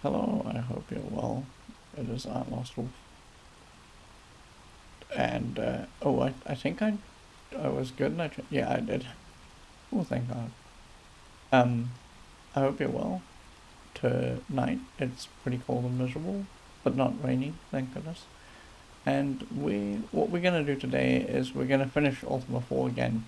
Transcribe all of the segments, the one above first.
Hello, I hope you're well. It is Lost Wolf. And, I think I was good and yeah, I did. Oh, thank God. Um, I hope you're well. Tonight, it's pretty cold and miserable, but not rainy, thank goodness. And what we're gonna do today is we're gonna finish Ultima 4 again.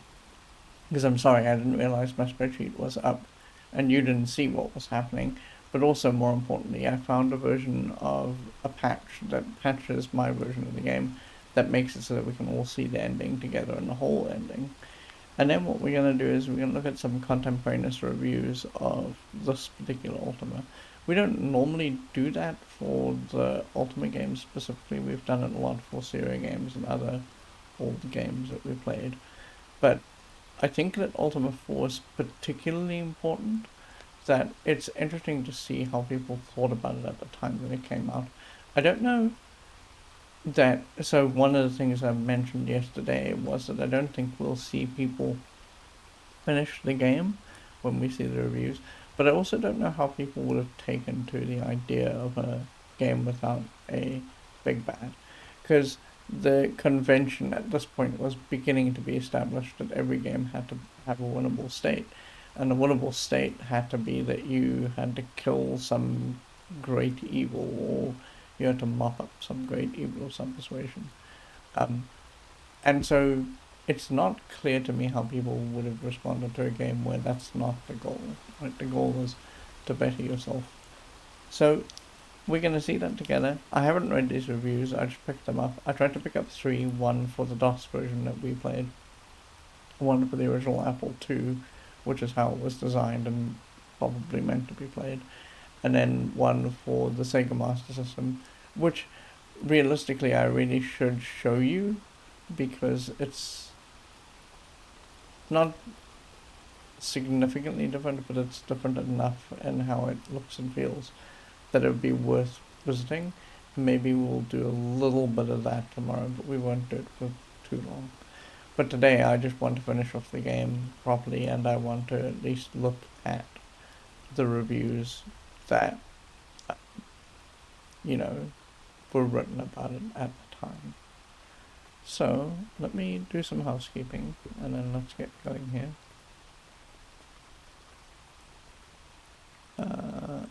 Because I'm sorry, I didn't realize my spreadsheet was up and you didn't see what was happening. But also, more importantly, I found a version of a patch that patches my version of the game that makes it so that we can all see the ending together and the whole ending. And then what we're going to do is we're going to look at some contemporaneous reviews of this particular Ultima. We don't normally do that for the Ultima games specifically. We've done it a lot for Syria games and other old games that we played. But I think that Ultima 4 is particularly important, that it's interesting to see how people thought about it at the time when it came out. I don't know that, so one of the things I mentioned yesterday was that I don't think we'll see people finish the game when we see the reviews, but I also don't know how people would have taken to the idea of a game without a big bad, because the convention at this point was beginning to be established that every game had to have a winnable state, and the winnable state had to be that you had to kill some great evil, or you had to mop up some great evil of some persuasion. Um, and so it's not clear to me how people would have responded to a game where that's not the goal. Right? The goal is to better yourself. So we're going to see that together. I haven't read these reviews, I just picked them up. I tried to pick up three, one for the DOS version that we played, one for the original Apple II, which is how it was designed and probably meant to be played, and then one for the Sega Master System, which realistically I really should show you because it's not significantly different, but it's different enough in how it looks and feels that it would be worth visiting. Maybe we'll do a little bit of that tomorrow, but we won't do it for too long. But today I just want to finish off the game properly, and I want to at least look at the reviews that, you know, were written about it at the time. So let me do some housekeeping, and then let's get going here. Uh,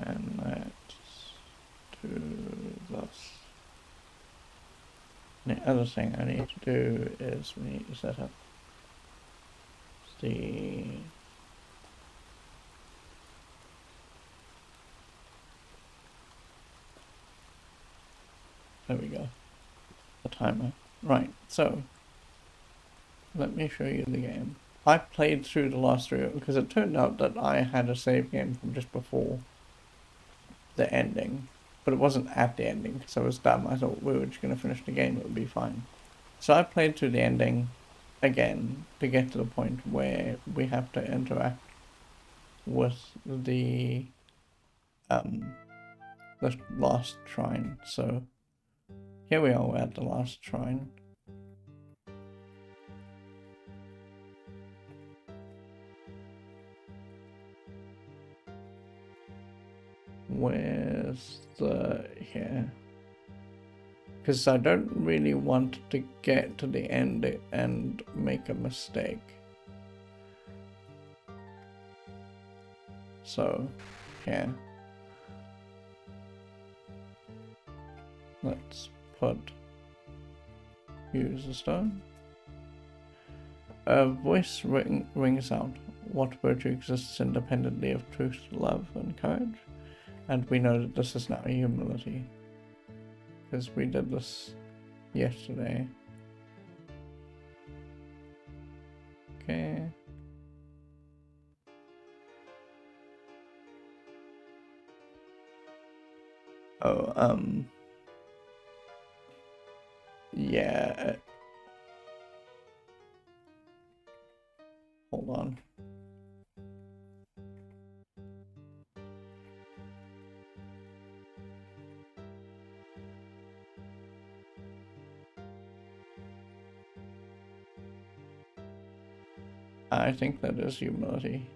and let's do this. The other thing I need to do is we need to set up the there we go, the timer. Right, so let me show you the game. I played through the last three because it turned out that I had a save game from just before the ending, but it wasn't at the ending because I was dumb. I thought we were just going to finish the game, it would be fine. So I played through the ending again to get to the point where we have to interact with um the last shrine. So here we are, we're at the last shrine. Where's the here? Because I don't really want to get to the end and make a mistake. So, yeah. Let's put use a stone. A voice rings out. What virtue exists independently of truth, love, and courage? And we know that this is now humility. Because we did this yesterday. So, yeah, hold on. I think that is humility.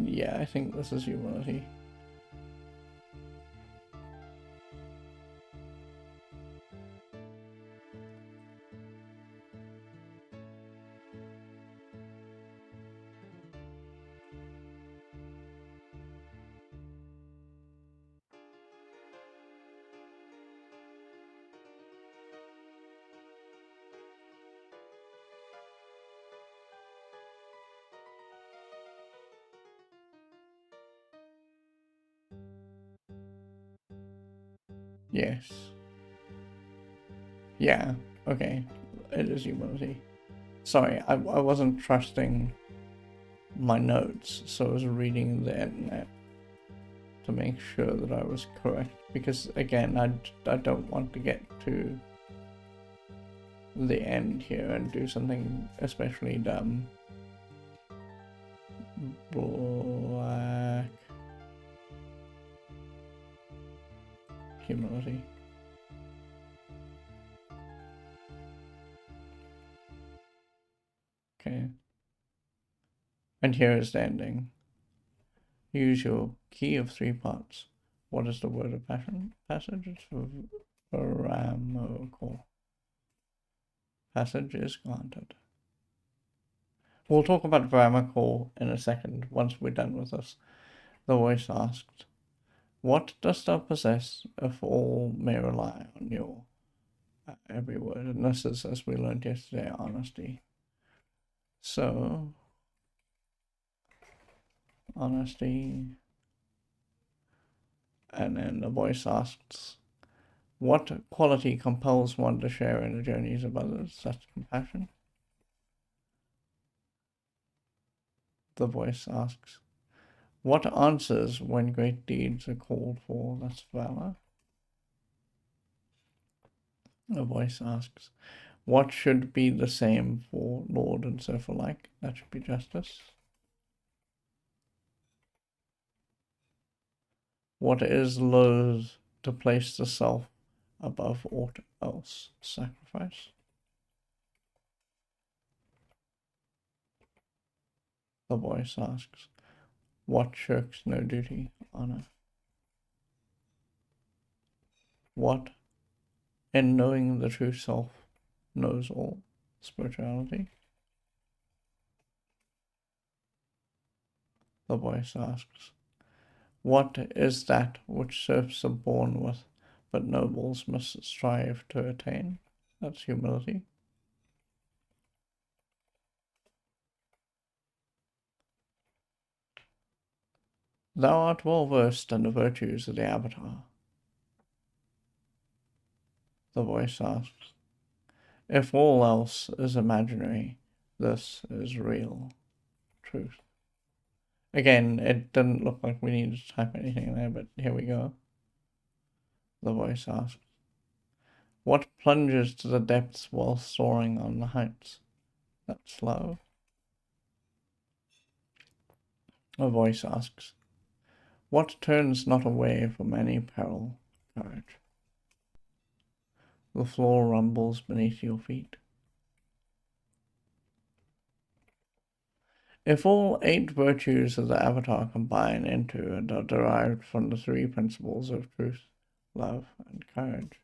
Yeah, I think this is humility. Yes. Yeah, okay. It is humility. Sorry, I wasn't trusting my notes, so I was reading the internet to make sure that I was correct. Because, again, I don't want to get to the end here and do something especially dumb. Black humility. Okay. And here is the ending. Use your key of 3 parts. What is the word of passion? Passage? It's Varamical. Passage is granted. We'll talk about Varamical in a second, once we're done with this. The voice asked, what dost thou possess if all may rely on your every word? And this is, as we learned yesterday, honesty. So, honesty. And then the voice asks, what quality compels one to share in the journeys of others? That's compassion. The voice asks, what answers when great deeds are called for? That's valor. The voice asks, what should be the same for Lord and serf alike? That should be justice. What is loath to place the self above aught else? Sacrifice. The voice asks, what shirks no duty? Honor. What, in knowing the true self, knows all? Spirituality. The voice asks, what is that which serfs are born with, but nobles must strive to attain? That's humility. Thou art well versed in the virtues of the Avatar. The voice asks, if all else is imaginary, this is real truth. Again, it didn't look like we needed to type anything there, but here we go. The voice asks, what plunges to the depths while soaring on the heights? That's love. The voice asks, what turns not away from any peril? Courage. The floor rumbles beneath your feet. If all 8 virtues of the Avatar combine into and are derived from the 3 principles of truth, love, and courage,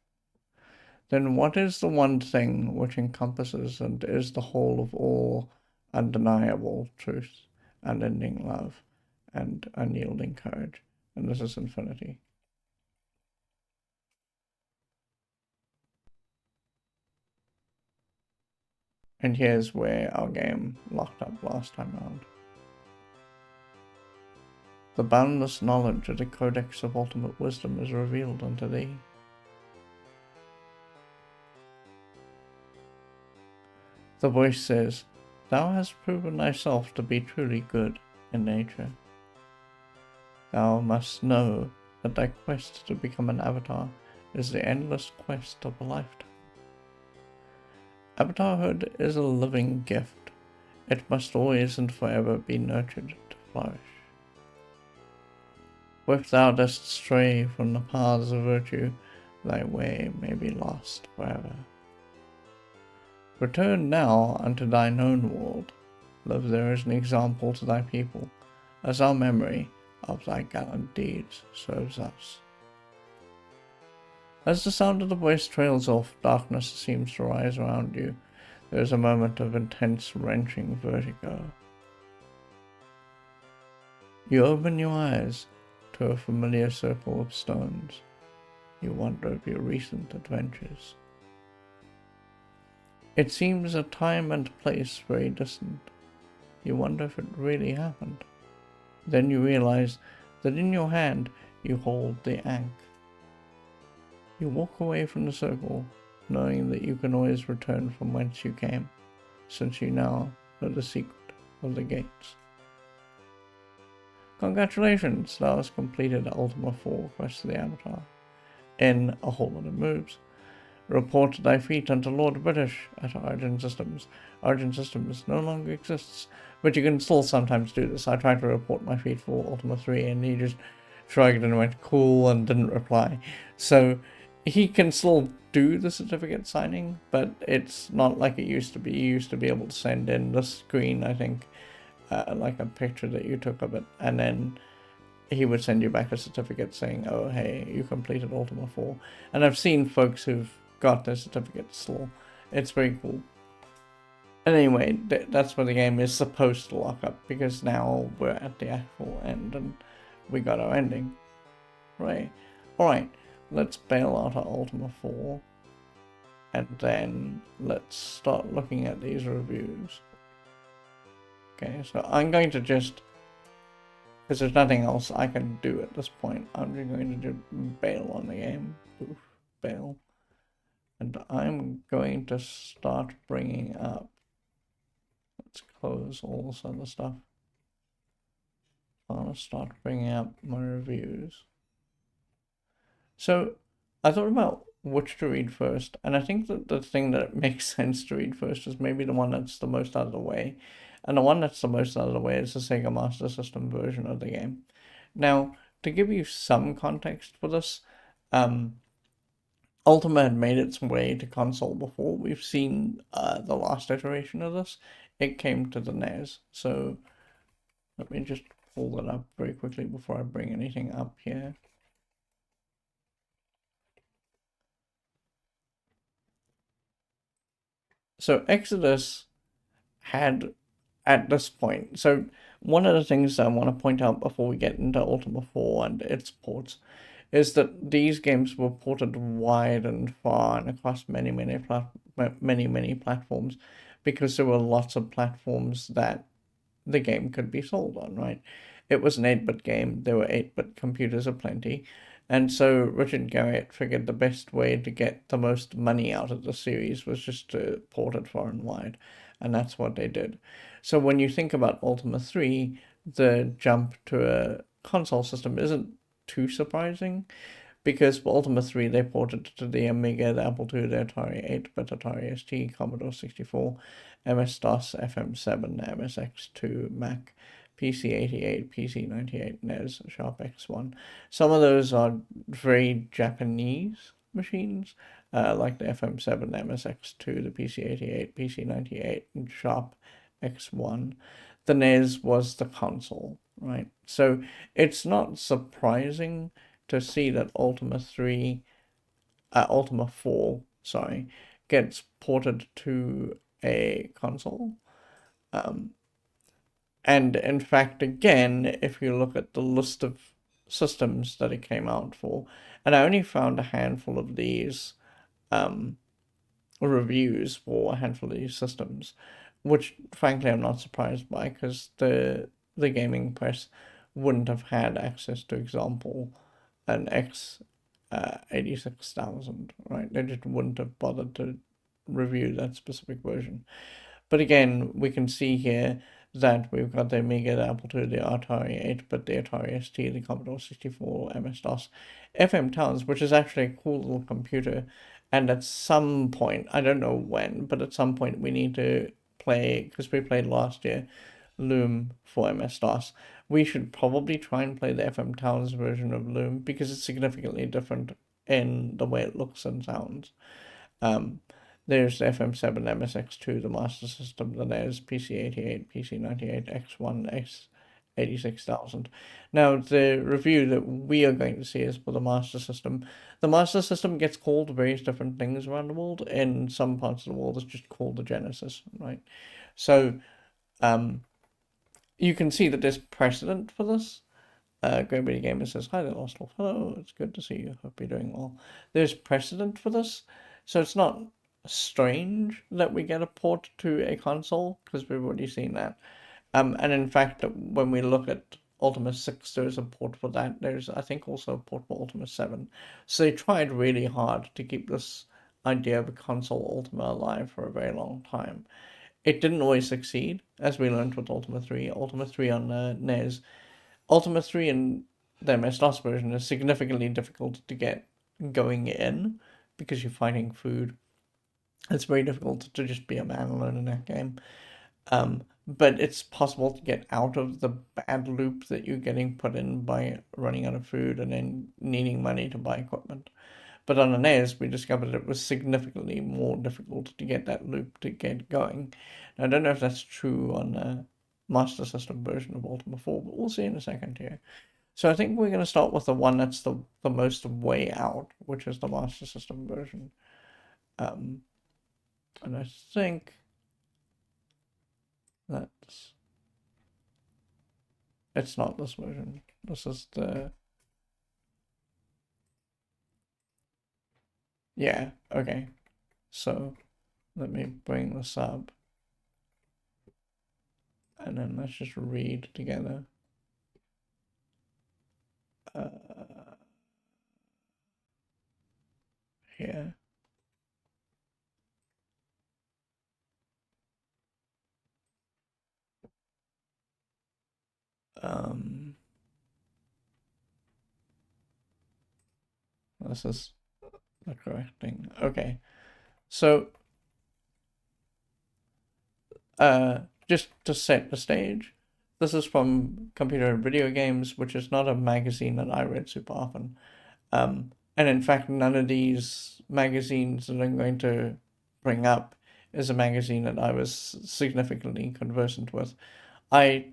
then what is the one thing which encompasses and is the whole of all undeniable truth, unending love, and unyielding courage? And this is infinity. And here's where our game locked up last time around. The boundless knowledge of the Codex of Ultimate Wisdom is revealed unto thee. The voice says, Thou hast proven thyself to be truly good in nature. Thou must know that thy quest to become an avatar is the endless quest of a lifetime. Avatarhood is a living gift. It must always and forever be nurtured to flourish. If thou dost stray from the paths of virtue, thy way may be lost forever. Return now unto thine own world. Live there as an example to thy people, as our memory of thy gallant deeds serves us. As the sound of the voice trails off, darkness seems to rise around you. There is a moment of intense, wrenching vertigo. You open your eyes to a familiar circle of stones. You wonder of your recent adventures. It seems a time and place very distant. You wonder if it really happened. Then you realize that in your hand you hold the ankh. You walk away from the circle, knowing that you can always return from whence you came, since you now know the secret of the gates. Congratulations, thou hast completed Ultima 4 Quest of the Avatar. In A Whole Lot of Moves, report thy feat unto Lord British at Origin Systems. Origin Systems no longer exists, but you can still sometimes do this. I tried to report my feat for Ultima 3 and he just shrugged and went cool and didn't reply. So he can still do the certificate signing, but it's not like it used to be. You used to be able to send in the screen, I think, like a picture that you took of it, and then he would send you back a certificate saying, oh, hey, you completed Ultima 4. And I've seen folks who've got their certificates still. It's very cool. And anyway, that's where the game is supposed to lock up, because now we're at the actual end and we got our ending. Right. Alright, let's bail out our Ultima 4. And then let's start looking at these reviews. Okay, so I'm going to just, because there's nothing else I can do at this point, I'm just going to do bail on the game. Oof, bail. And I'm going to start bringing up, let's close all this other stuff. I'm going to start bringing up my reviews. So I thought about which to read first, and I think that the thing that makes sense to read first is maybe the one that's the most out of the way. And the one that's the most out of the way is the Sega Master System version of the game. Now, to give you some context for this, Ultima had made its way to console before. We've seen the last iteration of this. It came to the NES. So let me just pull that up very quickly before I bring anything up here. So Exodus had, at this point, so one of the things I want to point out before we get into Ultima 4 and its ports is that these games were ported wide and far and across many platforms, because there were lots of platforms that the game could be sold on, right? It was an 8-bit game, there were 8-bit computers aplenty, and so Richard Garriott figured the best way to get the most money out of the series was just to port it far and wide, and that's what they did. So when you think about Ultima 3, the jump to a console system isn't too surprising, because for Ultima 3 they ported to the Amiga, the Apple II, the Atari 8-bit, Atari ST, Commodore 64, MS-DOS, FM7, MSX2, Mac, PC-88, PC-98, NES, Sharp X1. Some of those are very Japanese machines, like the FM7, MSX2, the PC-88, PC-98, and Sharp X1. The NES was the console, right? So it's not surprising to see that Ultima 4, gets ported to a console. And in fact, again, if you look at the list of systems that it came out for, and I only found a handful of these reviews for a handful of these systems, which frankly I'm not surprised by, because the gaming press wouldn't have had access to example an X 86,000, right? They just wouldn't have bothered to review that specific version. But again, we can see here that we've got the Amiga, the Apple II, the Atari 8-bit, the Atari ST, the Commodore 64, MS-DOS, FM Towns, which is actually a cool little computer. And at some point, I don't know when, but at some point we need to play, because we played last year, Loom for MS-DOS. We should probably try and play the FM Towns version of Loom because it's significantly different in the way it looks and sounds. Um, there's the FM7, MSX2, the Master System, the NES, PC88, PC98, X1, X86,000. Now, the review that we are going to see is for the Master System. The Master System gets called various different things around the world. In some parts of the world, it's just called the Genesis, right? So, you can see that there's precedent for this. Great Video Gamer says, hi there, Lost Wolf. Hello, it's good to see you. Hope you're doing well. There's precedent for this, so it's not strange that we get a port to a console, because we've already seen that. And in fact, when we look at Ultima 6, there's a port for that. There's, I think, also a port for Ultima 7. So they tried really hard to keep this idea of a console Ultima alive for a very long time. It didn't always succeed, as we learned with Ultima 3. Ultima 3 on NES. Ultima 3 and the MS-DOS version is significantly difficult to get going in because you're fighting food. It's very difficult to just be a man alone in that game. But it's possible to get out of the bad loop that you're getting put in by running out of food and then needing money to buy equipment. But on the NES, we discovered it was significantly more difficult to get that loop to get going. Now, I don't know if that's true on the Master System version of Ultima 4, but we'll see in a second here. So I think we're going to start with the one that's the most way out, which is the Master System version. And I think that's... It's not this version. This is the... Yeah, okay. So let me bring this up. And then let's just read together. Here. This is the correct thing. Okay. So, just to set the stage, this is from Computer and Video Games, which is not a magazine that I read super often. And in fact, none of these magazines that I'm going to bring up is a magazine that I was significantly conversant with. I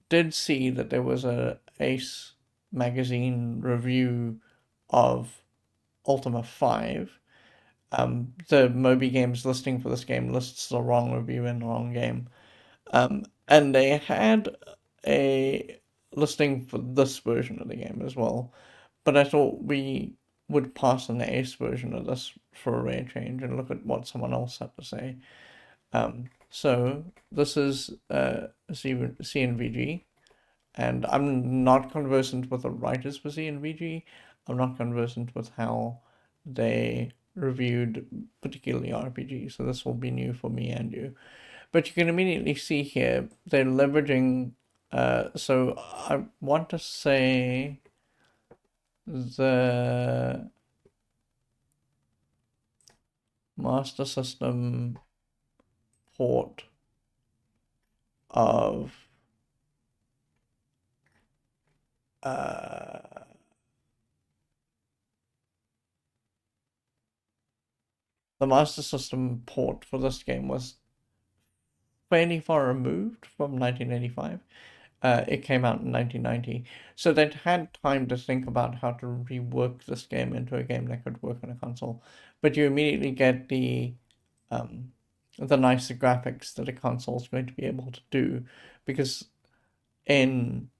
did see that there was a Ace magazine review of Ultima 5. The Moby Games listing for this game lists the wrong review in the wrong game. And they had a listing for this version of the game as well. But I thought we would pass on the Ace version of this for a rare change and look at what someone else had to say. So this is CNVG, and I'm not conversant with the writers for CNVG. I'm not conversant with how they reviewed particularly RPG, so this will be new for me and you. But you can immediately see here they're leveraging. So I want to say the Master System port of the Master System port for this game was fairly far removed from 1985. It came out in 1990, so they'd had time to think about how to rework this game into a game that could work on a console. But you immediately get the nicer graphics that a console is going to be able to do, because in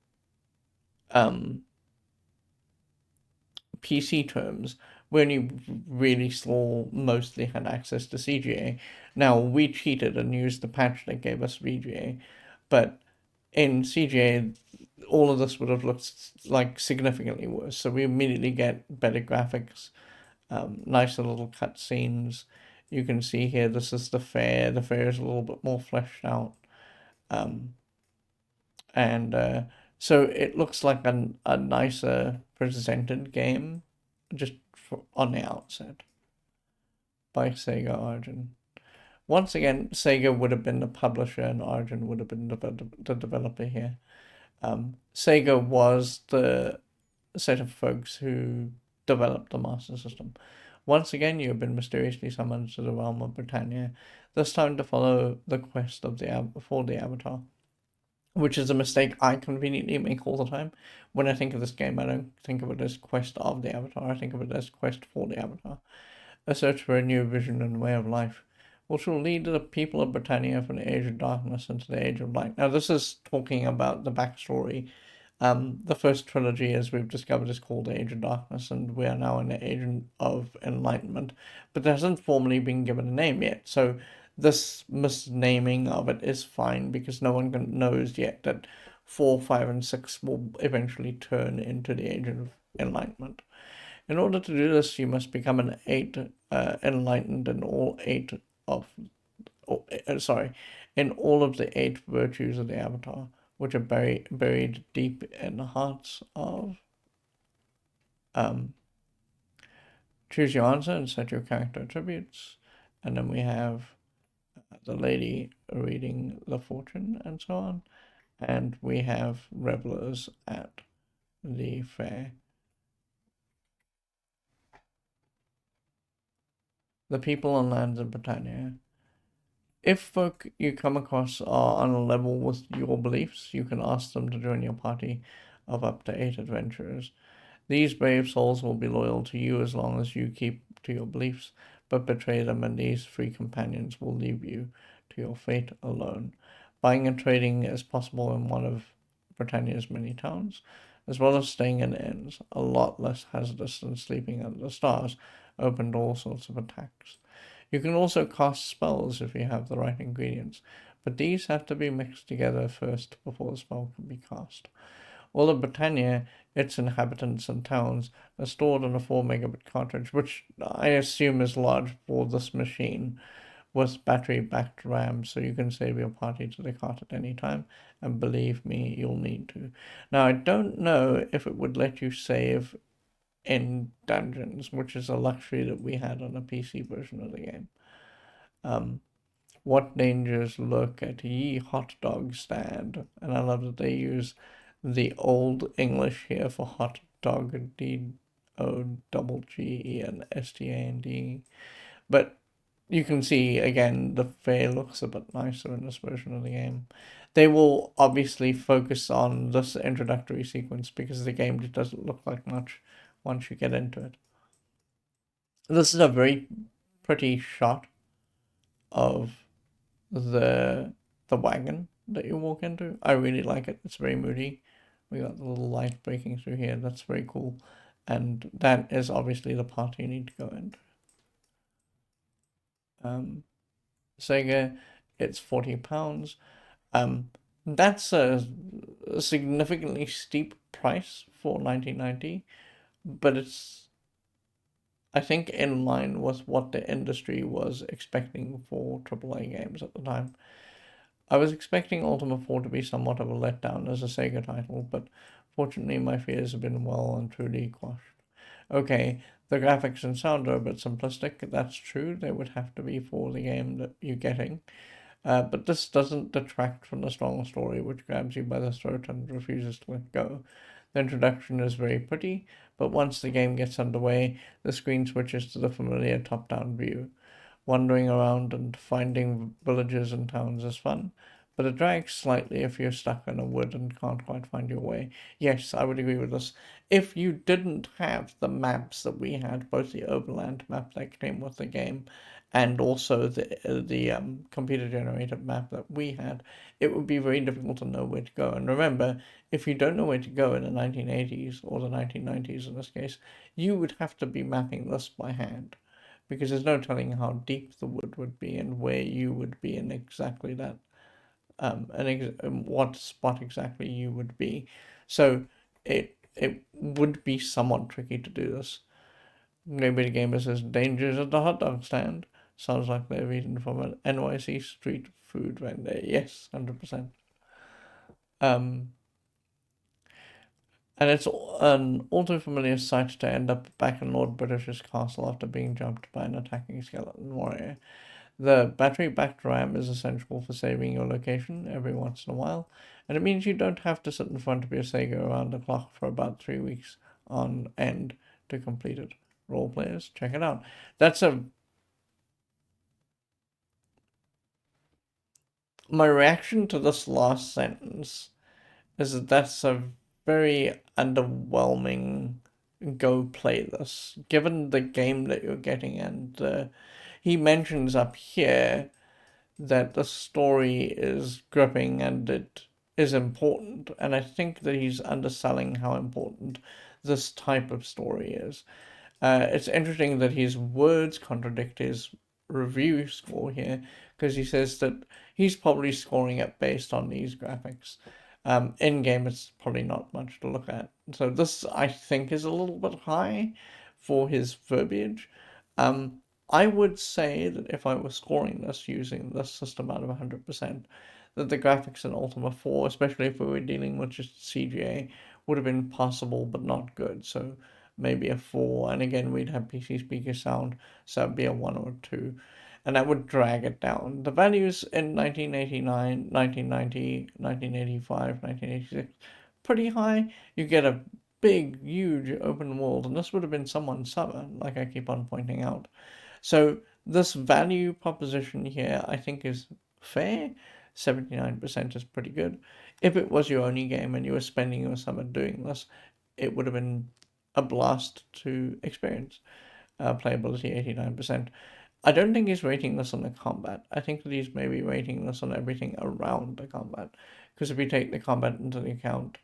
PC terms, we only really small mostly had access to CGA. Now, we cheated and used the patch that gave us VGA, but in CGA, all of this would have looked like significantly worse. So we immediately get better graphics, nicer little cutscenes. You can see here, this is the fair. The fair is a little bit more fleshed out. Um, and so it looks like a nicer presented game just on the outset by Sega Origin. Once again, Sega would have been the publisher and Origin would have been the developer here. Sega was the set of folks who developed the Master System. Once again, you have been mysteriously summoned to the realm of Britannia, this time to follow the quest of for the Avatar, which is a mistake I conveniently make all the time. When I think of this game, I don't think of it as quest of the Avatar, I think of it as quest for the Avatar, a search for a new vision and way of life, which will lead the people of Britannia from the age of darkness into the age of light. Now, this is talking about the backstory. The first trilogy, as we've discovered, is called Age of Darkness, and we are now in the Age of Enlightenment, but it hasn't formally been given a name yet. So this misnaming of it is fine because no one knows yet that 4, 5, and 6 will eventually turn into the Age of Enlightenment. In order to do this, you must become an 8 enlightened in all 8 of, sorry, in all of the 8 virtues of the Avatar, which are buried deep in the hearts of. Choose your answer and set your character attributes, and then we have the lady reading the fortune and so on, and we have revelers at the fair. The people and lands of Britannia. If folk you come across are on a level with your beliefs, you can ask them to join your party of up to 8 adventurers. These brave souls will be loyal to you as long as you keep to your beliefs, but betray them, and these free companions will leave you to your fate alone. Buying and trading is possible in one of Britannia's many towns, as well as staying in inns, a lot less hazardous than sleeping under the stars, open to all sorts of attacks. You can also cast spells if you have the right ingredients, but these have to be mixed together first before the spell can be cast. All of Britannia, its inhabitants and towns, are stored on a 4 megabit cartridge, which I assume is large for this machine, with battery backed RAM, so you can save your party to the cart at any time, and believe me, you'll need to. Now, I don't know if it would let you save in dungeons, which is a luxury that we had on the PC version of the game. What dangers lurk at ye hot dog stand? And I love that they use the old English here for hot dog, DOGGENSTAND. But you can see again the fair looks a bit nicer in this version of the game. They will obviously focus on this introductory sequence because the game just doesn't look like much once you get into it. This is a very pretty shot of the wagon that you walk into. I really like it. It's very moody. We got the little light breaking through here. That's very cool. And that is obviously the part you need to go into. Sega, it's £40. That's a significantly steep price for 1990, but it's, I think, in line with what the industry was expecting for AAA games at the time. I was expecting Ultima 4 to be somewhat of a letdown as a Sega title, but fortunately my fears have been well and truly quashed. Okay, the graphics and sound are a bit simplistic, that's true, they would have to be for the game that you're getting. But this doesn't detract from the strong story which grabs you by the throat and refuses to let go. The introduction is very pretty, but once the game gets underway, the screen switches to the familiar top-down view. Wandering around and finding villages and towns is fun, but it drags slightly if you're stuck in a wood and can't quite find your way. Yes, I would agree with this. If you didn't have the maps that we had, both the overland map that came with the game and also the computer generated map that we had, it would be very difficult to know where to go. And remember, if you don't know where to go in the 1980s or the 1990s in this case, you would have to be mapping this by hand because there's no telling how deep the wood would be and where you would be in exactly that what spot exactly you would be. So it would be somewhat tricky to do this. Nobody Gamer says dangers at the hot dog stand. Sounds like they've eaten from an NYC street food vendor. Yes, 100%. Um, and it's an also familiar sight to end up back in Lord British's castle after being jumped by an attacking skeleton warrior. The battery-backed RAM is essential for saving your location every once in a while, and it means you don't have to sit in front of your Sega around the clock for about 3 weeks on end to complete it. Role players, check it out. That's a My reaction to this last sentence is that that's a very underwhelming go play this, given the game that you're getting. And he mentions up here that the story is gripping and it is important. And I think that he's underselling how important this type of story is. It's interesting that his words contradict his review score here because he says that he's probably scoring it based on these graphics. In game, it's probably not much to look at. So this, I think, is a little bit high for his verbiage. I would say that if I was scoring this using this system out of 100%, that the graphics in Ultima 4, especially if we were dealing with just CGA, would have been possible but not good. So maybe a 4, and again we'd have PC speaker sound, so it'd be a 1 or 2, and that would drag it down. The values in 1989, 1990, 1985, 1986, pretty high. You get a big, huge open world, and this would have been someone's summer, like I keep on pointing out. So this value proposition here, I think, is fair. 79% is pretty good. If it was your only game and you were spending your summer doing this, it would have been a blast to experience. Playability 89%. I don't think he's rating this on the combat. I think that he's maybe rating this on everything around the combat. Because if you take the combat into account,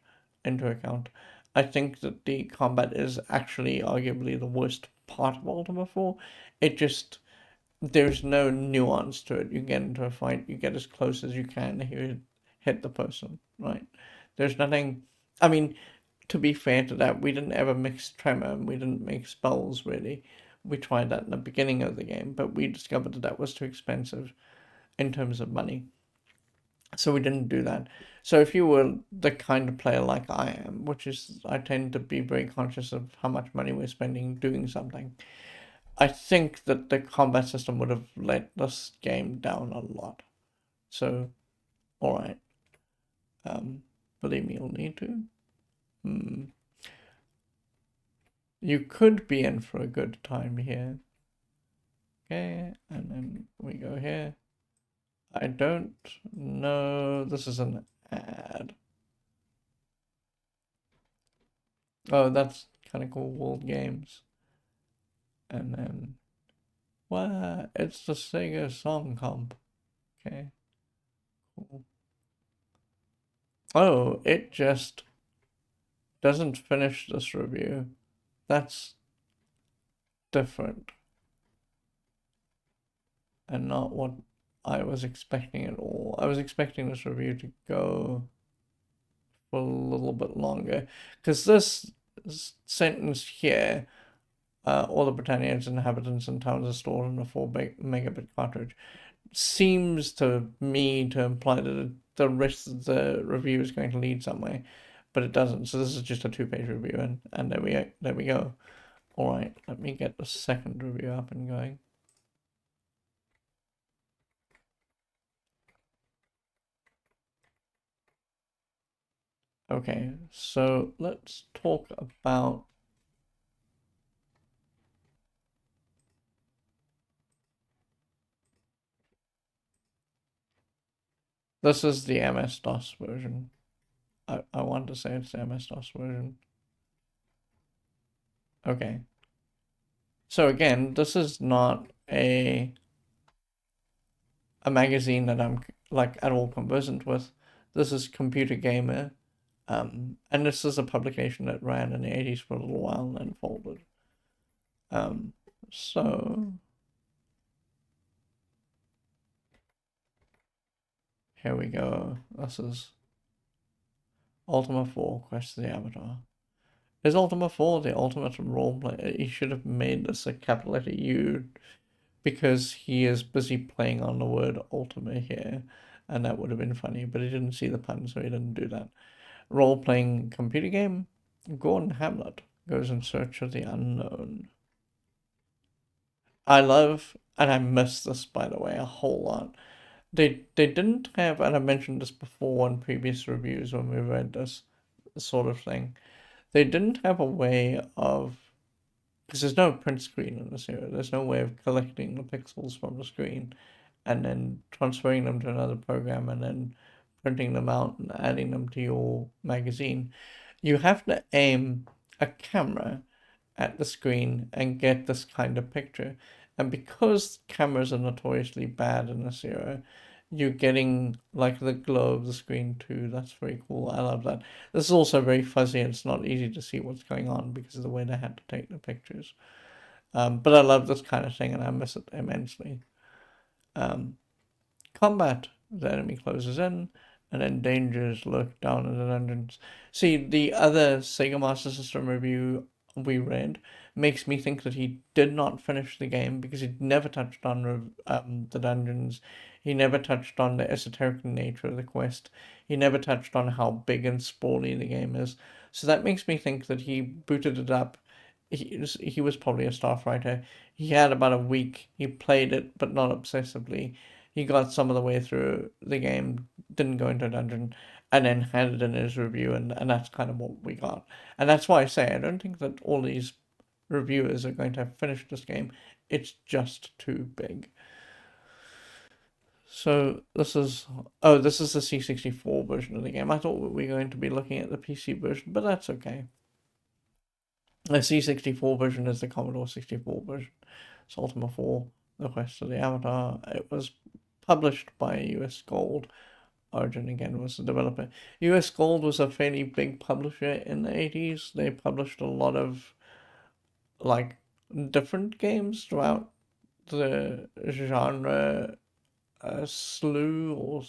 I think that the combat is actually arguably the worst part of Ultima 4. It just there's no nuance to it. You get into a fight, you get as close as you can, you hit the person, right? There's nothing. I mean, to be fair to that, we didn't ever mix tremor and we didn't make spells really. We tried that in the beginning of the game, but we discovered that that was too expensive in terms of money. So we didn't do that. So if you were the kind of player like I am, which is I tend to be very conscious of how much money we're spending doing something, I think that the combat system would have let this game down a lot. So, all right. Believe me, you'll need to. Hmm. You could be in for a good time here. Okay, and then we go here. I don't know. This is an ad. Oh, that's kind of cool. World Games. And then, what? It's the Sega Song Comp. Okay, cool. Oh, it just doesn't finish this review. That's different and not what I was expecting at all. I was expecting this review to go for a little bit longer because this sentence here, all the Britannia's inhabitants and towns are stored in a 4 megabit cartridge, seems to me to imply that the rest of the review is going to lead somewhere, but it doesn't. So this is just a 2-page review, and there we go. All right, let me get the second review up and going. Okay, so let's talk about this is the MS-DOS version. I want to say it's the MS-DOS version. Okay. So again, this is not a magazine that I'm like at all conversant with. This is Computer Gamer. And this is a publication that ran in the 80s for a little while and then folded. Um, so Here we go. This is Ultima 4, Quest of the Avatar. Is Ultima 4 the ultimate roleplay? He should have made this a capital letter U because he is busy playing on the word Ultima here, and that would have been funny, but he didn't see the pun, so he didn't do that. Role-playing computer game? Gordon Hamlet goes in search of the unknown. I love, and I miss this, by the way, a whole lot. They didn't have, and I mentioned this before in previous reviews when we read this sort of thing. They didn't have a way of, because there's no print screen in this era. There's no way of collecting the pixels from the screen and then transferring them to another program and then printing them out and adding them to your magazine. You have to aim a camera at the screen and get this kind of picture. And because cameras are notoriously bad in this era, you're getting like the glow of the screen too. That's very cool. I love that. This is also very fuzzy and it's not easy to see what's going on because of the way they had to take the pictures. But I love this kind of thing and I miss it immensely. Um, Combat. The enemy closes in, and then dangers lurk down in the dungeons. See, the other Sega Master System review we read makes me think that he did not finish the game because he never touched on the dungeons. He never touched on the esoteric nature of the quest. He never touched on how big and sprawly the game is. So that makes me think that he booted it up. He was probably a staff writer. He had about a week. He played it, but not obsessively. He got some of the way through the game, didn't go into a dungeon, and then handed in his review, and that's kind of what we got. And that's why I say I don't think that all these reviewers are going to have finished this game. It's just too big. So this is the C64 version of the game. I thought we were going to be looking at the PC version, but that's okay. The C64 version is the Commodore 64 version. It's Ultima 4, The Quest of the Avatar. It was published by US Gold. Origin again was the developer. US Gold was a fairly big publisher in the 80s. They published a lot of like different games throughout the genre slew or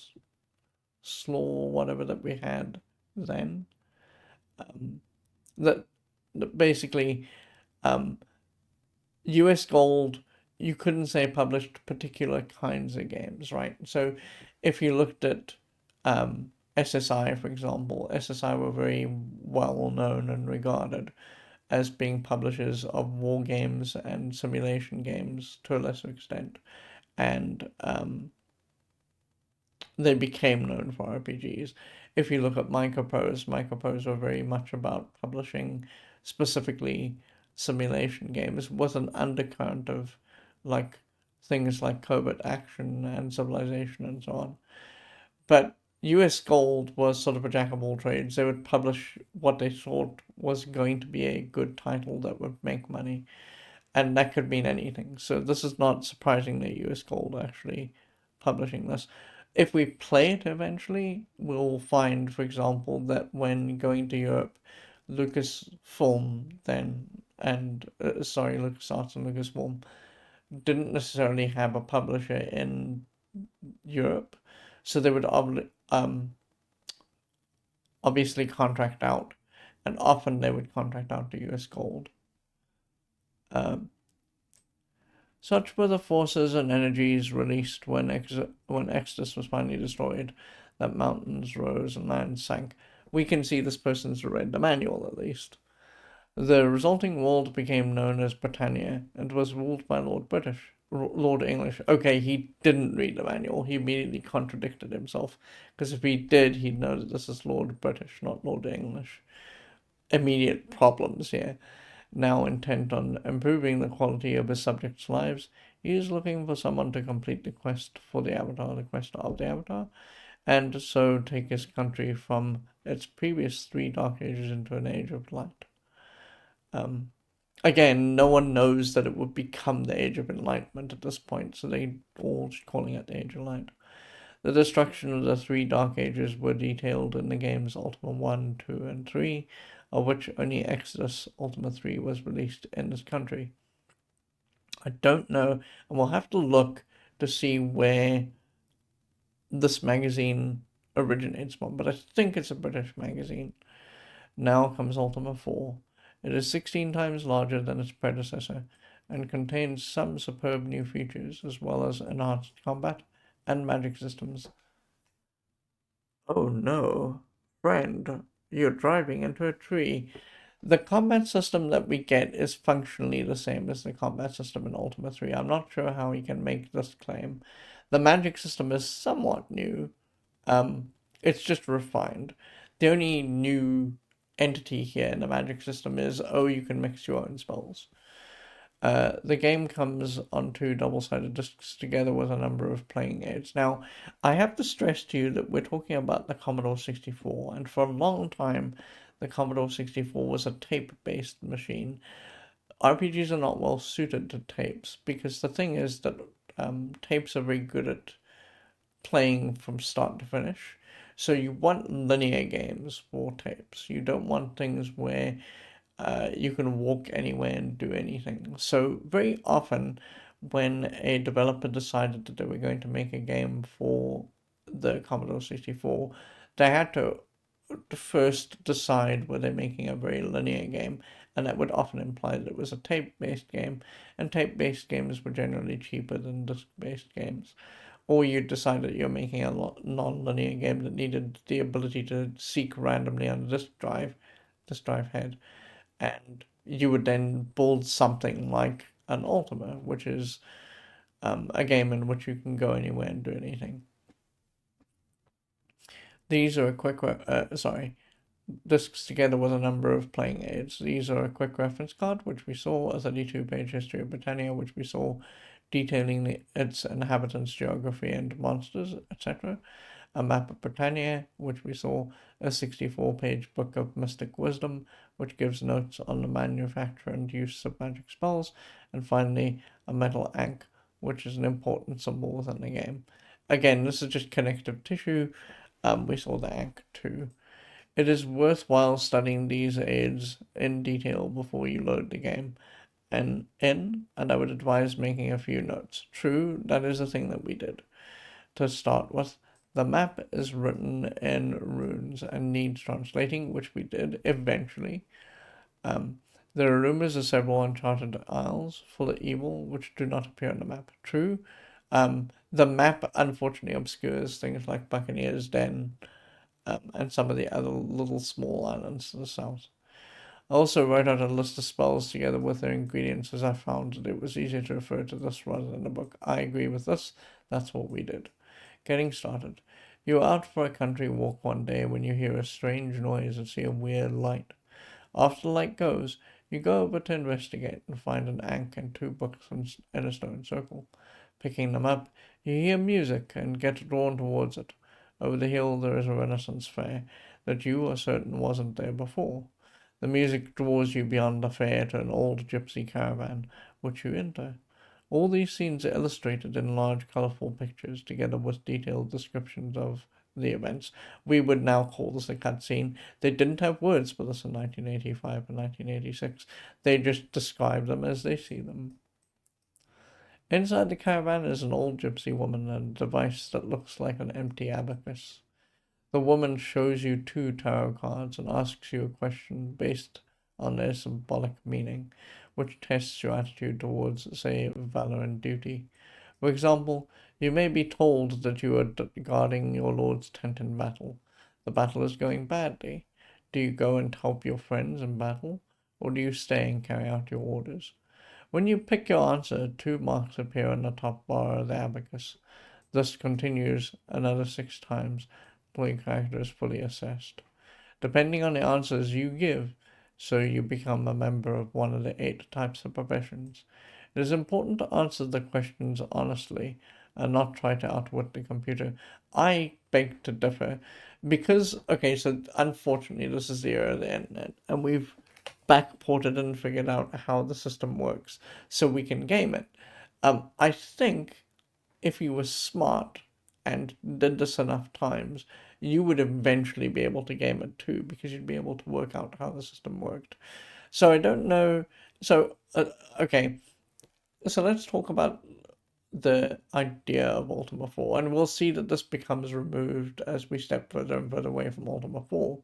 slaw, whatever that we had then. Um, that, that basically US Gold, you couldn't say published particular kinds of games, right? So if you looked at SSI, for example, SSI were very well known and regarded as being publishers of war games and simulation games to a lesser extent. And they became known for RPGs. If you look at Microprose were very much about publishing specifically simulation games with an undercurrent of like things like covert action and civilization and so on. But US Gold was sort of a jack of all trades. They would publish what they thought was going to be a good title that would make money, and that could mean anything. So this is not surprisingly US Gold actually publishing this. If we play it eventually, we'll find, for example, that when going to Europe, Lucasfilm then, and LucasArts and Lucasfilm didn't necessarily have a publisher in Europe, so they would obviously contract out, and often they would contract out to US Gold. Such were the forces and energies released when Exodus was finally destroyed, that mountains rose and land sank. We can see this person's read the manual, at least. The resulting world became known as Britannia, and was ruled by Lord English. Okay, he didn't read the manual. He immediately contradicted himself, because if he did, he'd know that this is Lord British, not Lord English. Immediate problems here. Now intent on improving the quality of his subjects' lives, he is looking for someone to complete the quest for the Avatar, the quest of the Avatar, and so take his country from its previous 3 dark ages into an age of light. Again, no one knows that it would become the Age of Enlightenment at this point, so they all calling it the Age of Light. The destruction of the 3 Dark Ages were detailed in the games Ultima 1, 2, and 3, of which only Exodus Ultima 3 was released in this country. I don't know, and we'll have to look to see where this magazine originates from, but I think it's a British magazine. Now comes Ultima 4. It is 16 times larger than its predecessor and contains some superb new features as well as enhanced combat and magic systems. Oh no, friend, you're driving into a tree. The combat system that we get is functionally the same as the combat system in Ultima 3. I'm not sure how he can make this claim. The magic system is somewhat new. It's just refined. The only new entity here in the magic system is, oh, you can mix your own spells. The game comes on two double-sided discs together with a number of playing aids. Now, I have to stress to you that we're talking about the Commodore 64, and for a long time, the Commodore 64 was a tape-based machine. RPGs are not well suited to tapes because the thing is that tapes are very good at playing from start to finish. So you want linear games for tapes. You don't want things where you can walk anywhere and do anything. So very often, when a developer decided that they were going to make a game for the Commodore 64, they had to first decide were they making a very linear game, and that would often imply that it was a tape-based game, and tape-based games were generally cheaper than disc-based games. Or you decide that you're making a non-linear game that needed the ability to seek randomly on the disk drive head, and you would then build something like an Ultima, which is a game in which you can go anywhere and do anything. These are a quick, discs together with a number of playing aids. These are a quick reference card, which we saw, a 32-page history of Britannia, which we saw, detailing its inhabitants, geography, and monsters, etc. A map of Britannia, which we saw, a 64-page book of mystic wisdom, which gives notes on the manufacture and use of magic spells, and finally, a metal ankh, which is an important symbol within the game. Again, this is just connective tissue. We saw the ankh too. It is worthwhile studying these aids in detail before you load the game and I would advise making a few notes. True, that is the thing that we did. To start with, the map is written in runes and needs translating, which we did eventually. There are rumors of several uncharted isles full of evil which do not appear on the map. True. The map unfortunately obscures things like Buccaneer's Den, and some of the other little small islands to the south. I also wrote out a list of spells together with their ingredients as I found that it was easier to refer to this rather than a book. I agree with this. That's what we did. Getting started. You are out for a country walk one day when you hear a strange noise and see a weird light. After the light goes, you go over to investigate and find an ankh and two books in a stone circle. Picking them up, you hear music and get drawn towards it. Over the hill there is a Renaissance fair that you are certain wasn't there before. The music draws you beyond the fair to an old gypsy caravan, which you enter. All these scenes are illustrated in large colourful pictures, together with detailed descriptions of the events. We would now call this a cutscene. They didn't have words for this in 1985 and 1986. They just describe them as they see them. Inside the caravan is an old gypsy woman and a device that looks like an empty abacus. The woman shows you two tarot cards and asks you a question based on their symbolic meaning, which tests your attitude towards, say, valor and duty. For example, you may be told that you are guarding your lord's tent in battle. The battle is going badly. Do you go and help your friends in battle, or do you stay and carry out your orders? When you pick your answer, two marks appear on the top bar of the abacus. This continues another 6 times until your character is fully assessed. Depending on the answers you give, so you become a member of one of the 8 types of professions. It is important to answer the questions honestly and not try to outwit the computer. I beg to differ because, okay, so unfortunately this is the era of the internet and we've backported and figured out how the system works so we can game it. I think if you were smart and did this enough times, you would eventually be able to game it too because you'd be able to work out how the system worked. So I don't know. So, okay. So let's talk about the idea of Ultima 4, and we'll see that this becomes removed as we step further and further away from Ultima 4.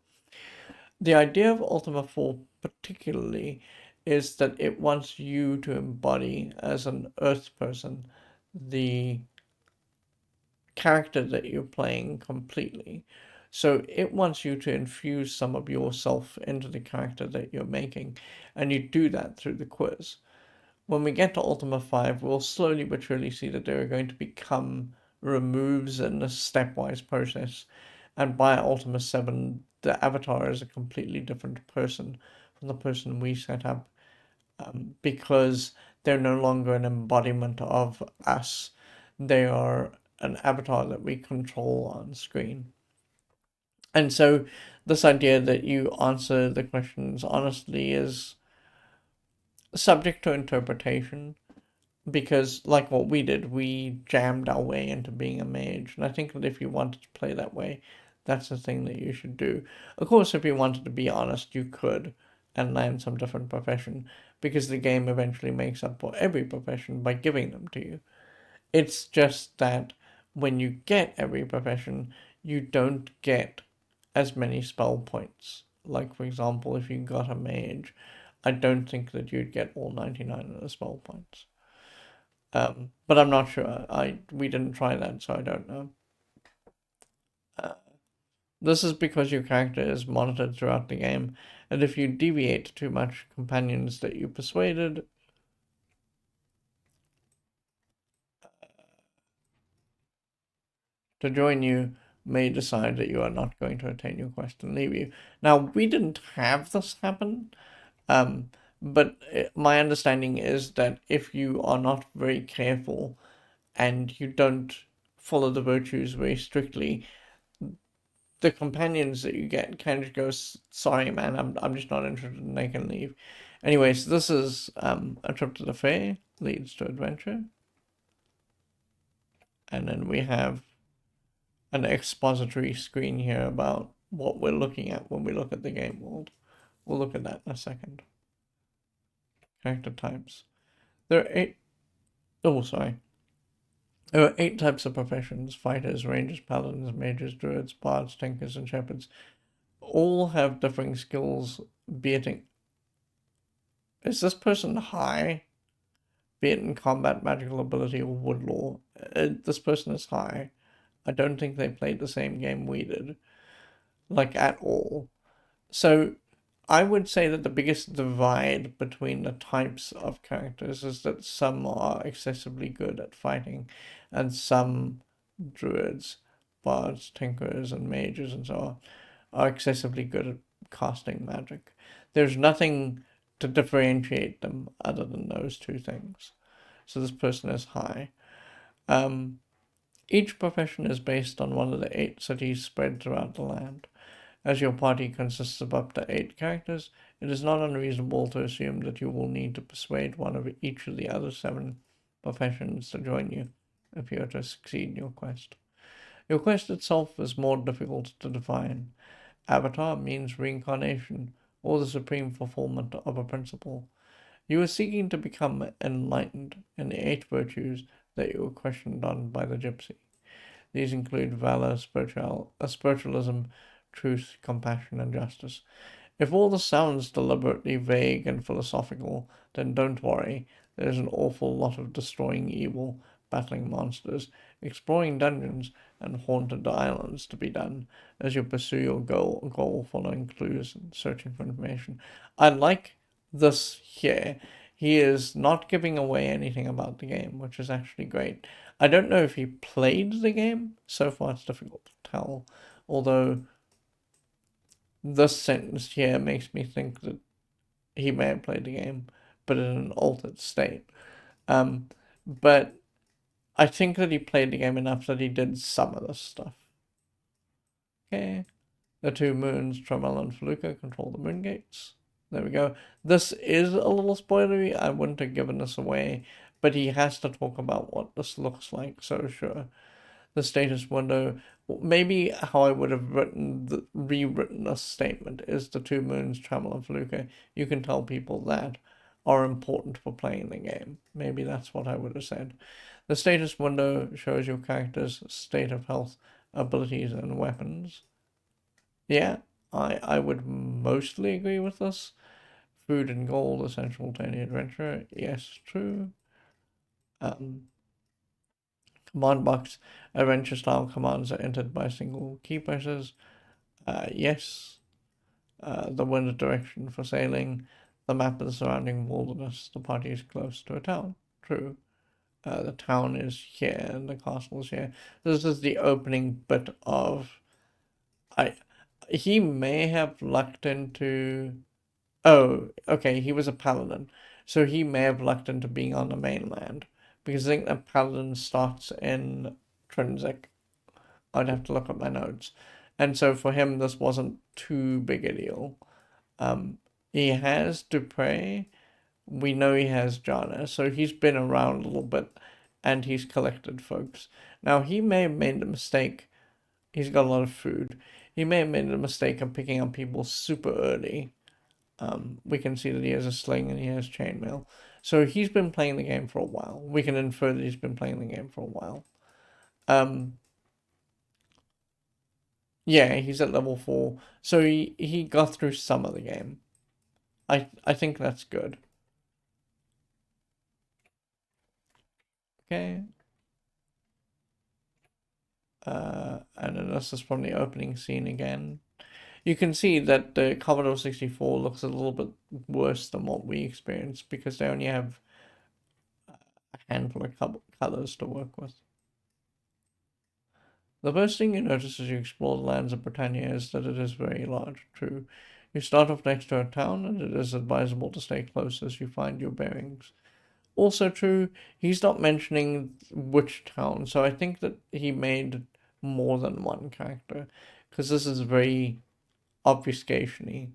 The idea of Ultima 4 particularly is that it wants you to embody as an Earth person the character that you're playing completely. So it wants you to infuse some of yourself into the character that you're making, and you do that through the quiz. When we get to Ultima 5, we'll slowly but surely see that there are going to become removes in a stepwise process, and by Ultima 7, the avatar is a completely different person from the person we set up, because they're no longer an embodiment of us. They are an avatar that we control on screen. And so this idea that you answer the questions honestly is subject to interpretation, because like what we did, we jammed our way into being a mage. And I think that if you wanted to play that way, that's the thing that you should do. Of course, if you wanted to be honest, you could and land some different profession, because the game eventually makes up for every profession by giving them to you. It's just that when you get every profession, you don't get as many spell points. Like, for example, if you got a mage, I don't think that you'd get all 99 of the spell points. But I'm not sure. We didn't try that, so I don't know. This is because your character is monitored throughout the game, and if you deviate too much, companions that you persuaded to join you may decide that you are not going to attain your quest and leave you. Now, we didn't have this happen, um, but my understanding is that if you are not very careful and you don't follow the virtues very strictly, the companions that you get kind of go, sorry man, I'm just not interested, and they can leave. Anyways, this is a trip to the fair leads to adventure, and then we have an expository screen here about what we're looking at when we look at the game world. We'll look at that in a second. Character types. There are eight. Oh, sorry. There are 8 types of professions: fighters, rangers, paladins, mages, druids, bards, tinkers, and shepherds. All have differing skills, be it in... Is this person high? Be it in combat, magical ability, or wood lore. This person is high. I don't think they played the same game we did. Like, at all. So, I would say that the biggest divide between the types of characters is that some are excessively good at fighting, and some druids, bards, tinkerers, and mages, and so on, are excessively good at casting magic. There's nothing to differentiate them other than those two things. So this person is high. Each profession is based on one of the 8 cities spread throughout the land. As your party consists of up to 8 characters, it is not unreasonable to assume that you will need to persuade one of each of the other 7 professions to join you if you are to succeed in your quest. Your quest itself is more difficult to define. Avatar means reincarnation, or the supreme fulfillment of a principle. You are seeking to become enlightened in the 8 virtues that you were questioned on by the gypsy. These include valor, spiritualism, truth, compassion, and justice. If all this sounds deliberately vague and philosophical, then don't worry. There's an awful lot of destroying evil, battling monsters, exploring dungeons, and haunted islands to be done as you pursue your goal following clues and searching for information. I like this here. He is not giving away anything about the game, which is actually great. I don't know if he played the game. So far, it's difficult to tell. Although this sentence here makes me think that he may have played the game, but in an altered state. But I think that he played the game enough that he did some of this stuff. Okay. The 2 moons, Tremel and Feluca, control the moon gates. There we go. This is a little spoilery. I wouldn't have given this away, but he has to talk about what this looks like, so sure. The status window, maybe how I would have rewritten this statement is the 2 moons, Tremel and Feluca. You can tell people that. are important for playing the game. Maybe that's what I would have said. The status window shows your character's state of health, abilities, and weapons. Yeah, I would mostly agree with this. Food and gold essential to any adventure. Yes, true. Um, Command box adventure style commands are entered by single key presses. Yes. The wind direction for sailing, the map of the surrounding wilderness. The party is close to a town. True. The town is here and the castle is here. This is the opening bit of. I. He may have lucked into. Oh, okay. He was a paladin, so he may have lucked into being on the mainland because I think that paladin starts in Trinsic. I'd have to look at my notes, and so for him this wasn't too big a deal. Um, he has Dupre. We know he has Jana, so he's been around a little bit and he's collected folks. Now, he may have made a mistake. He's got a lot of food. He may have made a mistake of picking up people super early. We can see that he has a sling and he has chainmail. So he's been playing the game for a while. We can infer that he's been playing the game for a while. Um, yeah, he's at level 4. So he got through some of the game. I think that's good. Okay. And then this is from the opening scene again. You can see that the Commodore 64 looks a little bit worse than what we experienced because they only have a handful of colors to work with. The first thing you notice as you explore the lands of Britannia is that it is very large. True. You start off next to a town, and it is advisable to stay close as you find your bearings. Also true, he's not mentioning which town, so I think that he made more than one character, because this is very obfuscation-y.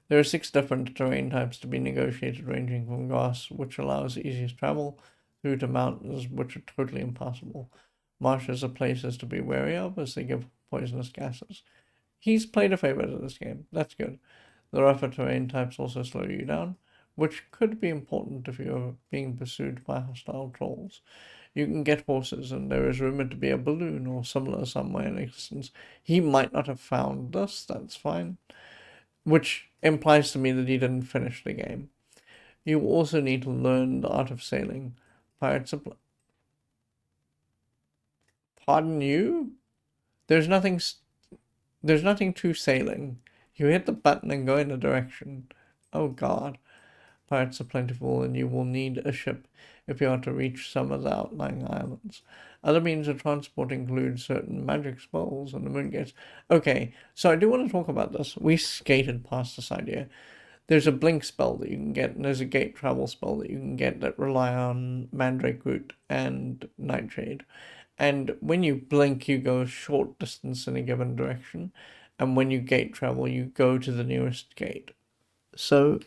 There are 6 different terrain types to be negotiated, ranging from grass, which allows easiest travel, through to mountains, which are totally impossible. Marshes are places to be wary of, as they give poisonous gases. He's played a favorite of this game. That's good. The rougher terrain types also slow you down, which could be important if you're being pursued by hostile trolls. You can get horses, and there is rumored to be a balloon or similar somewhere in existence. He might not have found this, that's fine. Which implies to me that he didn't finish the game. You also need to learn the art of sailing. Pirates of... Pardon you? There's nothing... There's nothing to sailing. You hit the button and go in a direction. Oh god. Pirates are plentiful, and you will need a ship if you are to reach some of the outlying islands. Other means of transport include certain magic spells and the moon gates. Okay, so I do want to talk about this. We skated past this idea. There's a blink spell that you can get, and there's a gate travel spell that you can get that rely on Mandrake Root and Nightshade. And when you blink, you go a short distance in a given direction, and when you gate travel, you go to the nearest gate. So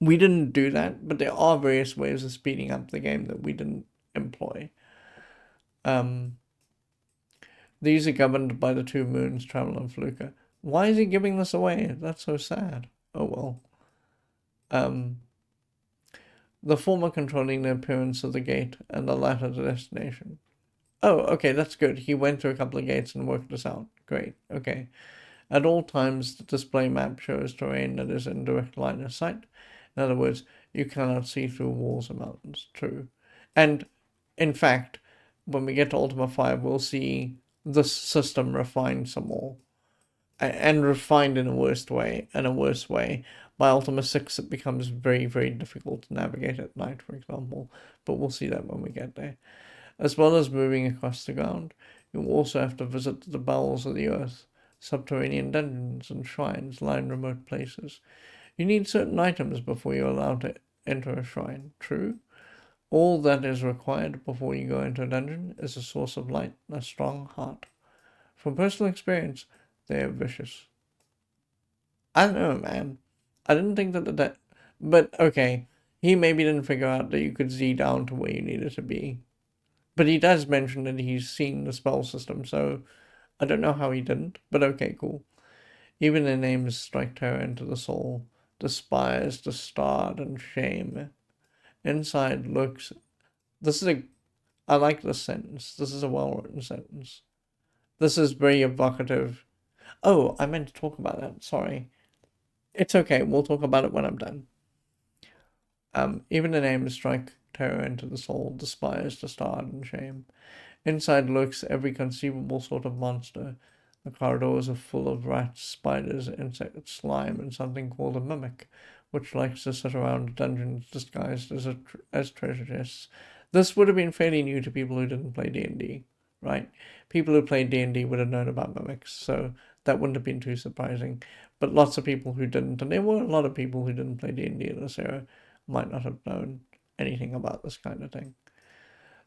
we didn't do that, but there are various ways of speeding up the game that we didn't employ. These are governed by the 2 moons, Travel and Fluka. Why is he giving this away? That's so sad. Oh well. The former controlling the appearance of the gate, and the latter the destination. Oh, okay, that's good. He went through a couple of gates and worked this out. Great, okay. At all times, the display map shows terrain that is in direct line of sight. In other words, you cannot see through walls or mountains. True. And, in fact, when we get to Ultima 5, we'll see this system refined some more. And refined in a worse way. By Ultima 6, it becomes very, very difficult to navigate at night, for example. But we'll see that when we get there. As well as moving across the ground, you also have to visit the bowels of the earth. Subterranean dungeons and shrines line remote places. You need certain items before you're allowed to enter a shrine. True. All that is required before you go into a dungeon is a source of light and a strong heart. From personal experience, they are vicious. I don't know, man. I didn't think that but okay, he maybe didn't figure out that you could Z down to where you needed to be. But he does mention that he's seen the spell system, so I don't know how he didn't, but okay, cool. Even their names strike terror into the soul. despise, to start, and shame. Inside looks. This is a. I like this sentence. This is a well written sentence. This is very evocative. Oh, I meant to talk about that. Sorry. It's okay. We'll talk about it when I'm done. Even the names strike terror into the soul, despise, to start, and shame. Inside lurks every conceivable sort of monster. The corridors are full of rats, spiders, insects, slime, and something called a mimic, which likes to sit around dungeons disguised as treasure chests. This would have been fairly new to people who didn't play D&D, right? People who played D&D would have known about mimics, so that wouldn't have been too surprising. But lots of people who didn't, and there were a lot of people who didn't play D&D in this era, might not have known anything about this kind of thing.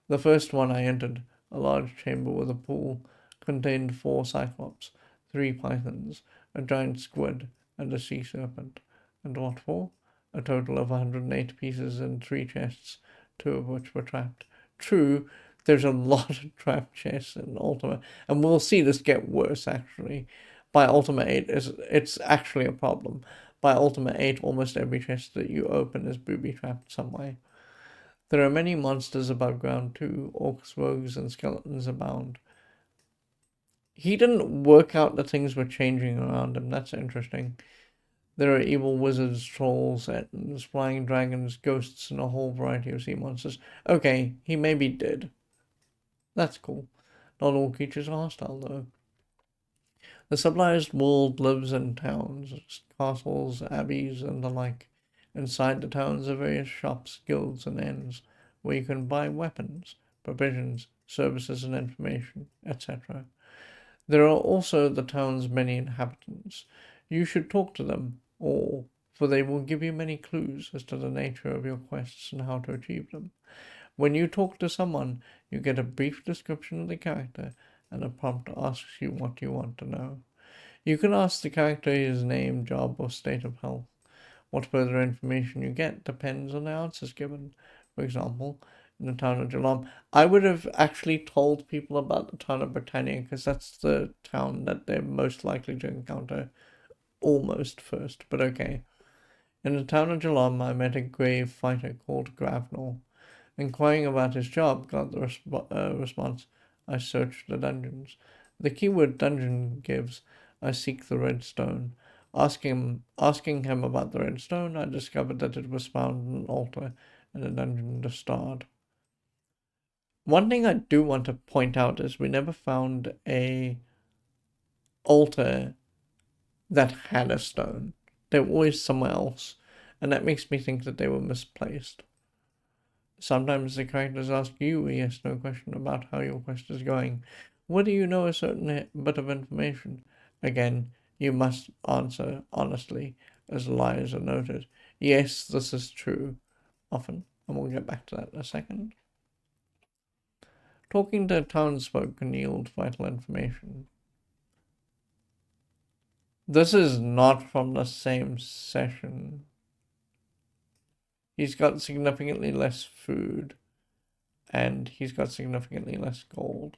The first one I entered, a large chamber with a pool, contained 4 cyclops, 3 pythons, a giant squid, and a sea serpent. And what for? A total of 108 pieces in 3 chests, 2 of which were trapped. True, there's a lot of trapped chests in Ultima, and we'll see this get worse actually. By Ultima 8, it's actually a problem. By Ultima 8, almost every chest that you open is booby-trapped some way. There are many monsters above ground too. Orcs, rogues, and skeletons abound. He didn't work out that things were changing around him. That's interesting. There are evil wizards, trolls, ettins, flying dragons, ghosts, and a whole variety of sea monsters. Okay, he maybe did. That's cool. Not all creatures are hostile, though. The civilized world lives in towns, castles, abbeys, and the like. Inside the towns are various shops, guilds, and inns, where you can buy weapons, provisions, services, and information, etc. There are also the town's many inhabitants. You should talk to them all, for they will give you many clues as to the nature of your quests and how to achieve them. When you talk to someone, you get a brief description of the character, and a prompt asks you what you want to know. You can ask the character his name, job, or state of health. What further information you get depends on the answers given. For example, in the town of Jalam, I would have actually told people about the town of Britannia because that's the town that they're most likely to encounter almost first, but okay. In the town of Jalam, I met a grave fighter called Gravnor. Inquiring about his job, got the response, I search the dungeons. The keyword dungeon gives, I seek the red stone. Asking him about the red stone, I discovered that it was found in an altar in a dungeon to Stard. One thing I do want to point out is we never found a altar that had a stone. They were always somewhere else, and that makes me think that they were misplaced. Sometimes the characters ask you a yes-no question about how your quest is going. Whether you know a certain bit of information. Again, you must answer honestly, as lies are noted. Yes, this is true, often, and we'll get back to that in a second. Talking to townsfolk can yield vital information. This is not from the same session. He's got significantly less food, and he's got significantly less gold.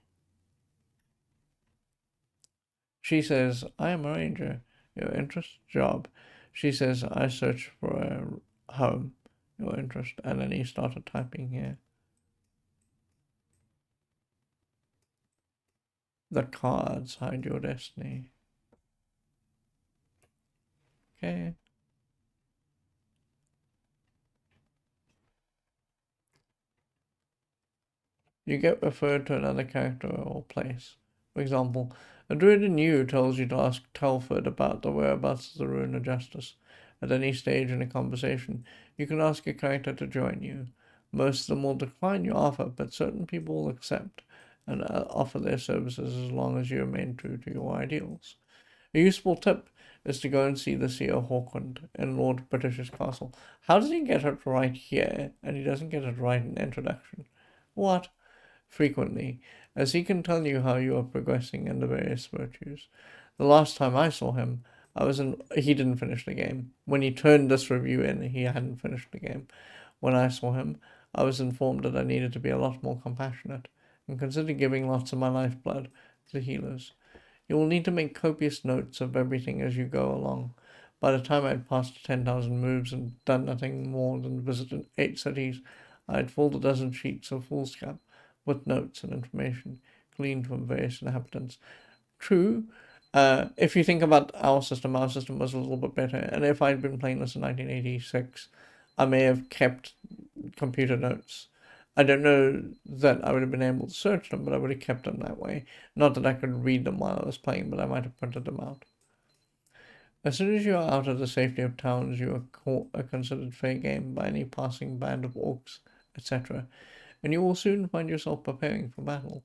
She says, I am a ranger. Your interest? Job. She says, I search for a home. Your interest? And then he started typing here. The cards hide your destiny. Okay. You get referred to another character or place. For example, a druid in you tells you to ask Telford about the whereabouts of the Rune of Justice. At any stage in a conversation, you can ask a character to join you. Most of them will decline your offer, but certain people will accept and offer their services as long as you remain true to your ideals. A useful tip is to go and see the Seer Hawkwind in Lord British's castle. How does he get it right here, and he doesn't get it right in the introduction? What? Frequently, as he can tell you how you are progressing in the various virtues. The last time I saw him, he didn't finish the game. When he turned this review in, he hadn't finished the game. When I saw him, I was informed that I needed to be a lot more compassionate, and consider giving lots of my lifeblood to healers. You will need to make copious notes of everything as you go along. By the time I'd passed 10,000 moves and done nothing more than visited 8 cities, I had filled a dozen sheets of foolscap with notes and information gleaned from various inhabitants. True. If you think about our system was a little bit better. And if I'd been playing this in 1986, I may have kept computer notes. I don't know that I would have been able to search them, but I would have kept them that way. Not that I could read them while I was playing, but I might have printed them out. As soon as you are out of the safety of towns, you are considered fair game by any passing band of orcs, etc., and you will soon find yourself preparing for battle.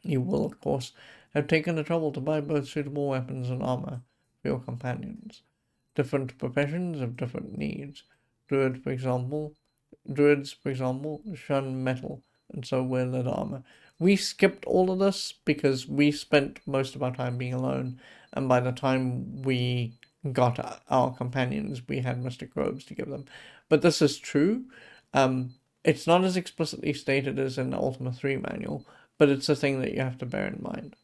You will, of course, have taken the trouble to buy both suitable weapons and armor for your companions. Different professions have different needs. Druids, for example, shun metal and so wear lead armor. We skipped all of this because we spent most of our time being alone, and by the time we got our companions, we had mystic robes to give them. But this is true. It's not as explicitly stated as in the Ultima 3 manual, but it's a thing that you have to bear in mind.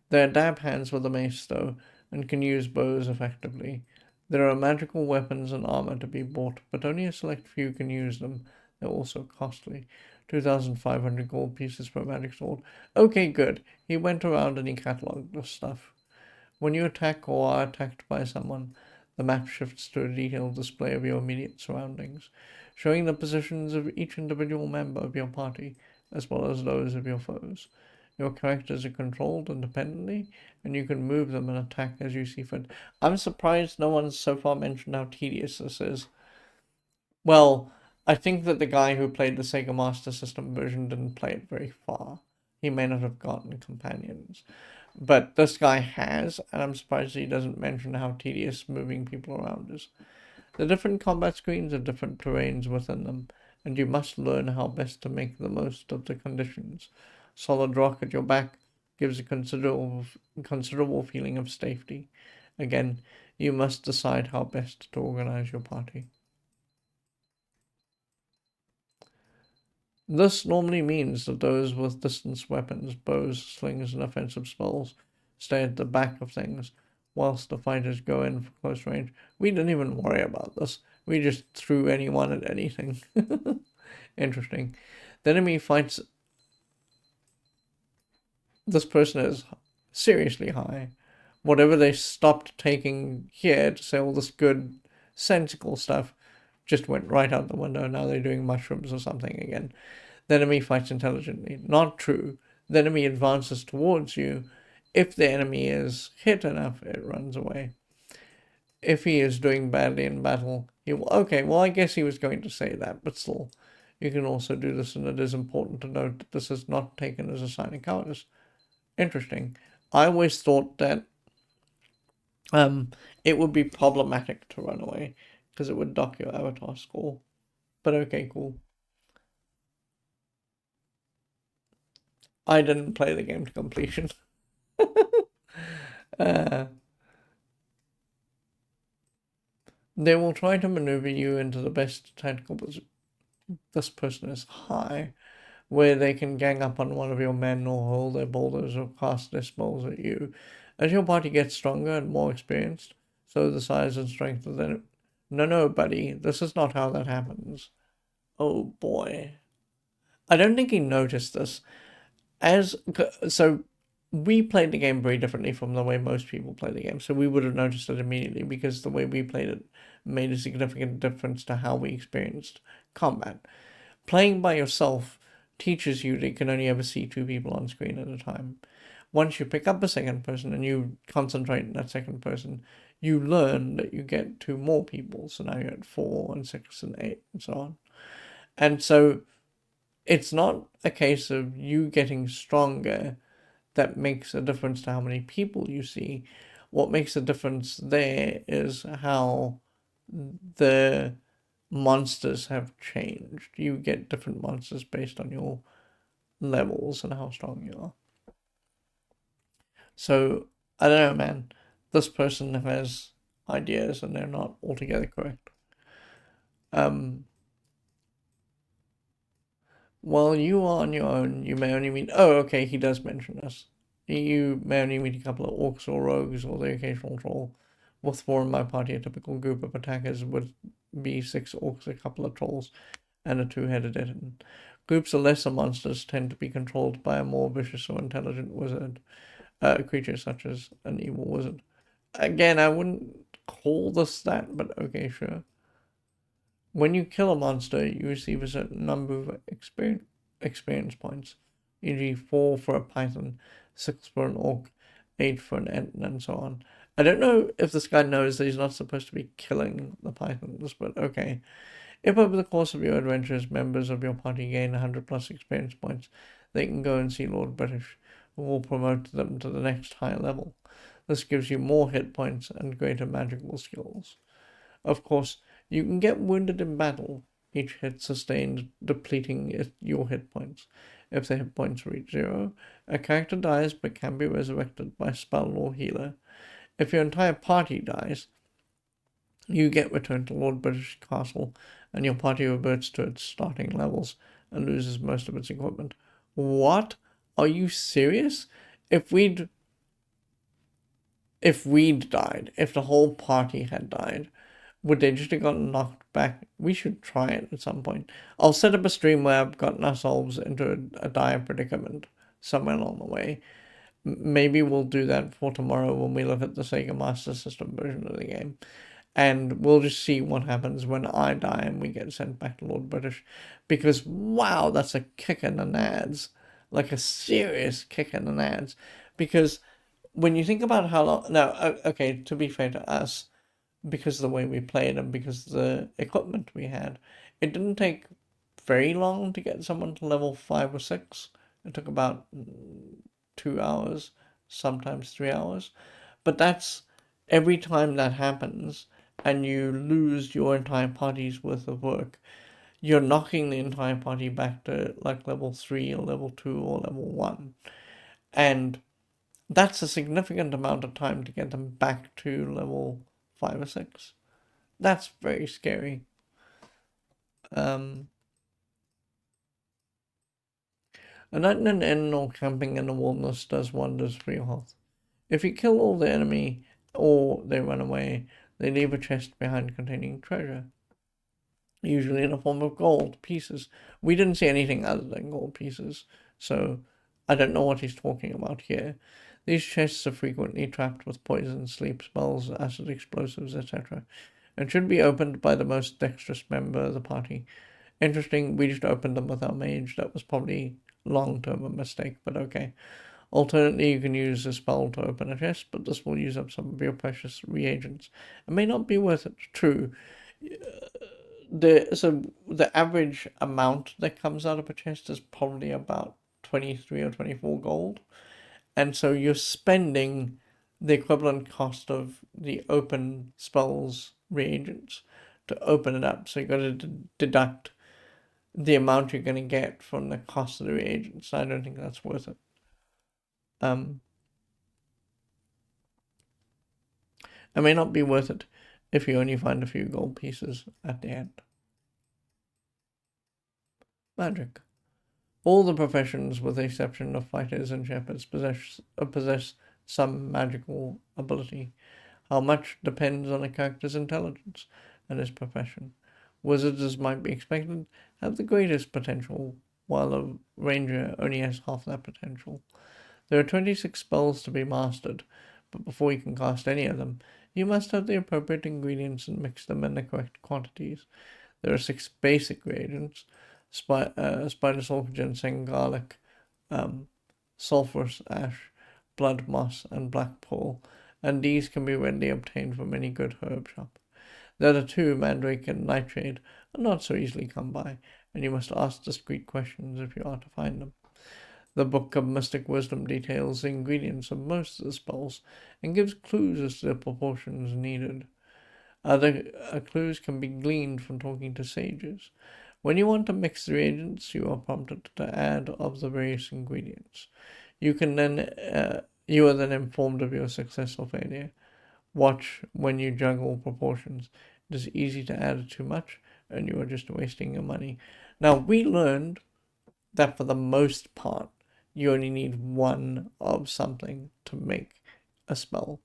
Their dab hands with a mace, though, and can use bows effectively. There are magical weapons and armor to be bought, but only a select few can use them. They're also costly. 2,500 gold pieces for a magic sword. Okay, good. He went around and he catalogued the stuff. When you attack or are attacked by someone, the map shifts to a detailed display of your immediate surroundings, showing the positions of each individual member of your party, as well as those of your foes. Your characters are controlled independently, and you can move them and attack as you see fit. I'm surprised no one's so far mentioned how tedious this is. Well, I think that the guy who played the Sega Master System version didn't play it very far. He may not have gotten companions. But this guy has, and I'm surprised he doesn't mention how tedious moving people around is. The different combat screens have different terrains within them, and you must learn how best to make the most of the conditions. Solid rock at your back gives a considerable feeling of safety. Again, you must decide how best to organize your party. This normally means that those with distance weapons, bows, slings, and offensive spells stay at the back of things, whilst the fighters go in for close range. We didn't even worry about this. We just threw anyone at anything. Interesting. The enemy fights. This person is seriously high. Whatever they stopped taking here to say all this good, sensical stuff just went right out the window. Now they're doing mushrooms or something again. The enemy fights intelligently. Not true. The enemy advances towards you. If the enemy is hit enough, it runs away. If he is doing badly in battle, he will. Okay, well, I guess he was going to say that, but still. You can also do this, and it is important to note that this is not taken as a sign of cowardice. Interesting. I always thought that it would be problematic to run away because it would dock your avatar score. But okay, cool. I didn't play the game to completion. They will try to maneuver you into the best tactical position. This person is high, where they can gang up on one of your men or hurl their boulders or cast their spells at you. As your party gets stronger and more experienced, so the size and strength of the... No, buddy, this is not how that happens. Oh boy. I don't think he noticed this. So we played the game very differently from the way most people play the game, so we would have noticed it immediately because the way we played it made a significant difference to how we experienced combat. Playing by yourself teaches you that you can only ever see two people on screen at a time. Once you pick up a second person and you concentrate on that second person, you learn that you get two more people. So now you're at 4 and 6 and 8 and so on. And so it's not a case of you getting stronger that makes a difference to how many people you see. What makes a difference there is how the monsters have changed. You get different monsters based on your levels and how strong you are. So, I don't know, man. This person has ideas and they're not altogether correct. While you are on your own, you may only meet... Oh, okay, he does mention this. You may only meet a couple of orcs or rogues or the occasional troll. With 4 in my party, a typical group of attackers would be 6 orcs, a couple of trolls, and a 2-headed Etin. Groups of lesser monsters tend to be controlled by a more vicious or intelligent wizard, creature such as an evil wizard. Again, I wouldn't call this that, but okay, sure. When you kill a monster, you receive a certain number of experience points, e.g. 4 for a python, 6 for an orc, 8 for an ant, and so on. I don't know if this guy knows that he's not supposed to be killing the pythons, but okay. If over the course of your adventures, members of your party gain 100 plus experience points, they can go and see Lord British, who will promote them to the next higher level. This gives you more hit points and greater magical skills. Of course, you can get wounded in battle, each hit sustained depleting your hit points. If the hit points reach 0, a character dies but can be resurrected by spell or healer. If your entire party dies, you get returned to Lord British Castle, and your party reverts to its starting levels and loses most of its equipment. What? Are you serious? If we'd died, if the whole party had died, would they just have gotten knocked back? We should try it at some point. I'll set up a stream where I've gotten ourselves into a dire predicament somewhere along the way. Maybe we'll do that for tomorrow when we look at the Sega Master System version of the game. And we'll just see what happens when I die and we get sent back to Lord British. Because, wow, that's a kick in the nads. Like a serious kick in the nads. Because when you think about how long... Now, okay, to be fair to us, because of the way we played and because of the equipment we had, it didn't take very long to get someone to level 5 or 6. It took about 2 hours, sometimes 3 hours. But that's every time that happens and you lose your entire party's worth of work, you're knocking the entire party back to like level 3 or level 2 or level 1. And that's a significant amount of time to get them back to level 5 or 6. That's very scary. A night in an inn or camping in the wilderness does wonders for your health. If you kill all the enemy or they run away, they leave a chest behind containing treasure, usually in the form of gold pieces. We didn't see anything other than gold pieces, so I don't know what he's talking about here. These chests are frequently trapped with poison, sleep spells, acid explosives, etc., and should be opened by the most dexterous member of the party. Interesting, we just opened them with our mage. That was probably long-term a mistake, but okay. Alternately, you can use a spell to open a chest, but this will use up some of your precious reagents. It may not be worth it. True. The average amount that comes out of a chest is probably about 23 or 24 gold. And so you're spending the equivalent cost of the open spells reagents to open it up. So you've got to deduct the amount you're going to get from the cost of the reagents. I don't think that's worth it. It may not be worth it if you only find a few gold pieces at the end. Magic. All the professions, with the exception of fighters and shepherds, possess some magical ability. How much depends on a character's intelligence and his profession. Wizards, as might be expected, have the greatest potential, while a ranger only has half that potential. There are 26 spells to be mastered, but before you can cast any of them, you must have the appropriate ingredients and mix them in the correct quantities. There are 6 basic reagents: spider sulfur, ginseng, garlic, sulphurous ash, blood moss, and black pearl, and these can be readily obtained from any good herb shop. The other 2, mandrake and nightshade, are not so easily come by, and you must ask discreet questions if you are to find them. The Book of Mystic Wisdom details the ingredients of most of the spells and gives clues as to the proportions needed. Other clues can be gleaned from talking to sages. When you want to mix the reagents, you are prompted to add of the various ingredients. You are then informed of your success or failure. Watch when you juggle proportions. It is easy to add too much, and you are just wasting your money. Now, we learned that for the most part, you only need one of something to make a spell.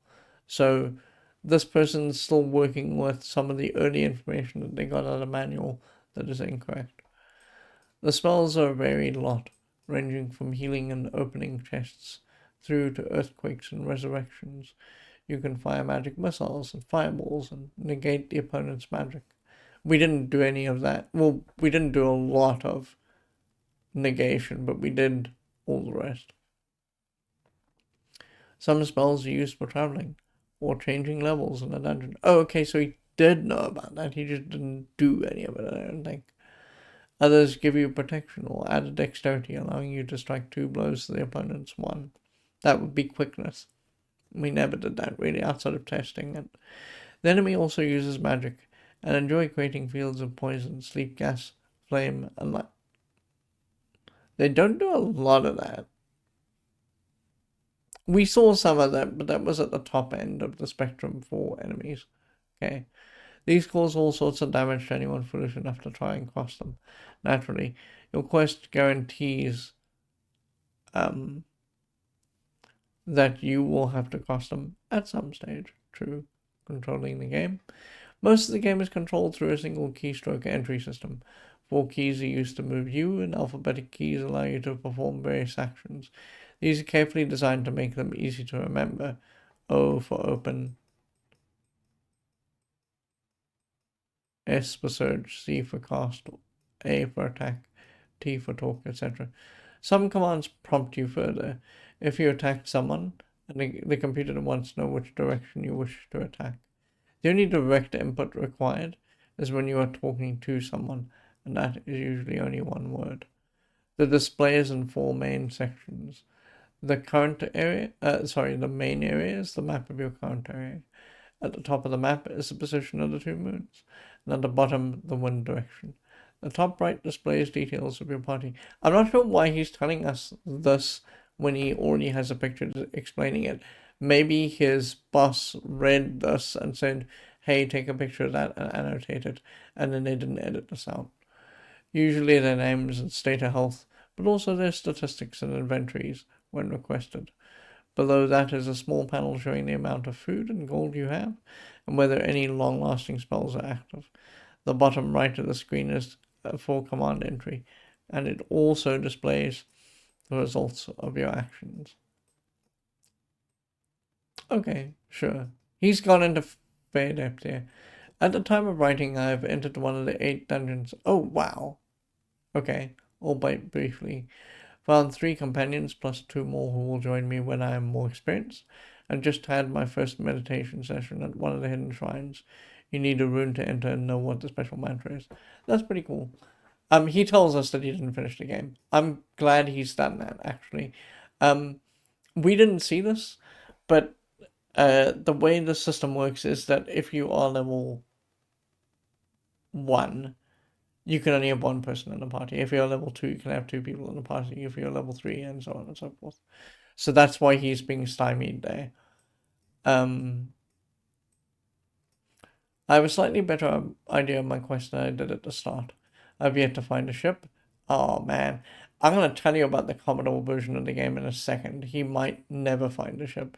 So this person's still working with some of the early information that they got out of manual that is incorrect. The spells are a varied lot, ranging from healing and opening chests through to earthquakes and resurrections. You can fire magic missiles and fireballs and negate the opponent's magic. We didn't do any of that. Well, we didn't do a lot of negation, but we did all the rest. Some spells are used for traveling or changing levels in a dungeon. Oh, okay, so he did know about that. He just didn't do any of it, I don't think. Others give you protection or added dexterity, allowing you to strike 2 blows to the opponent's 1. That would be quickness. We never did that really outside of testing it. The enemy also uses magic and enjoy creating fields of poison, sleep gas, flame, and light. They don't do a lot of that. We saw some of that, but that was at the top end of the spectrum for enemies. Okay. These cause all sorts of damage to anyone foolish enough to try and cross them. Naturally, your quest guarantees that you will have to cross them at some stage. True, controlling the game. Most of the game is controlled through a single keystroke entry system. 4 keys are used to move you, and alphabetic keys allow you to perform various actions. These are carefully designed to make them easy to remember. O for open, S for search, C for cast, A for attack, T for talk, etc. Some commands prompt you further. If you attack someone, and the computer wants to know which direction you wish to attack. The only direct input required is when you are talking to someone, and that is usually only one word. The display is in 4 main sections. The main area is the map of your current area. At the top of the map is the position of the 2 moons, and at the bottom, the wind direction. The top right displays details of your party. I'm not sure why he's telling us this when he already has a picture explaining it. Maybe his boss read this and said, hey, take a picture of that and annotate it, and then they didn't edit this out. Usually their names and state of health, but also their statistics and inventories when requested. Below that is a small panel showing the amount of food and gold you have, and whether any long-lasting spells are active. The bottom right of the screen is for command entry, and it also displays the results of your actions. Okay, sure. He's gone into fair depth here. At the time of writing, I have entered one of the 8 dungeons. Oh, wow. Okay, albeit briefly. Found 3 companions plus 2 more who will join me when I am more experienced. And just had my first meditation session at one of the hidden shrines. You need a rune to enter and know what the special mantra is. That's pretty cool. He tells us that he didn't finish the game. I'm glad he's done that, actually. We didn't see this, but the way the system works is that if you are level 1, you can only have 1 person in the party. If you're level 2, you can have 2 people in the party. If you're level 3, and so on and so forth. So that's why he's being stymied there. I have a slightly better idea of my quest than I did at the start. I've yet to find a ship. Oh man, I'm going to tell you about the Commodore version of the game in a second. He might never find a ship.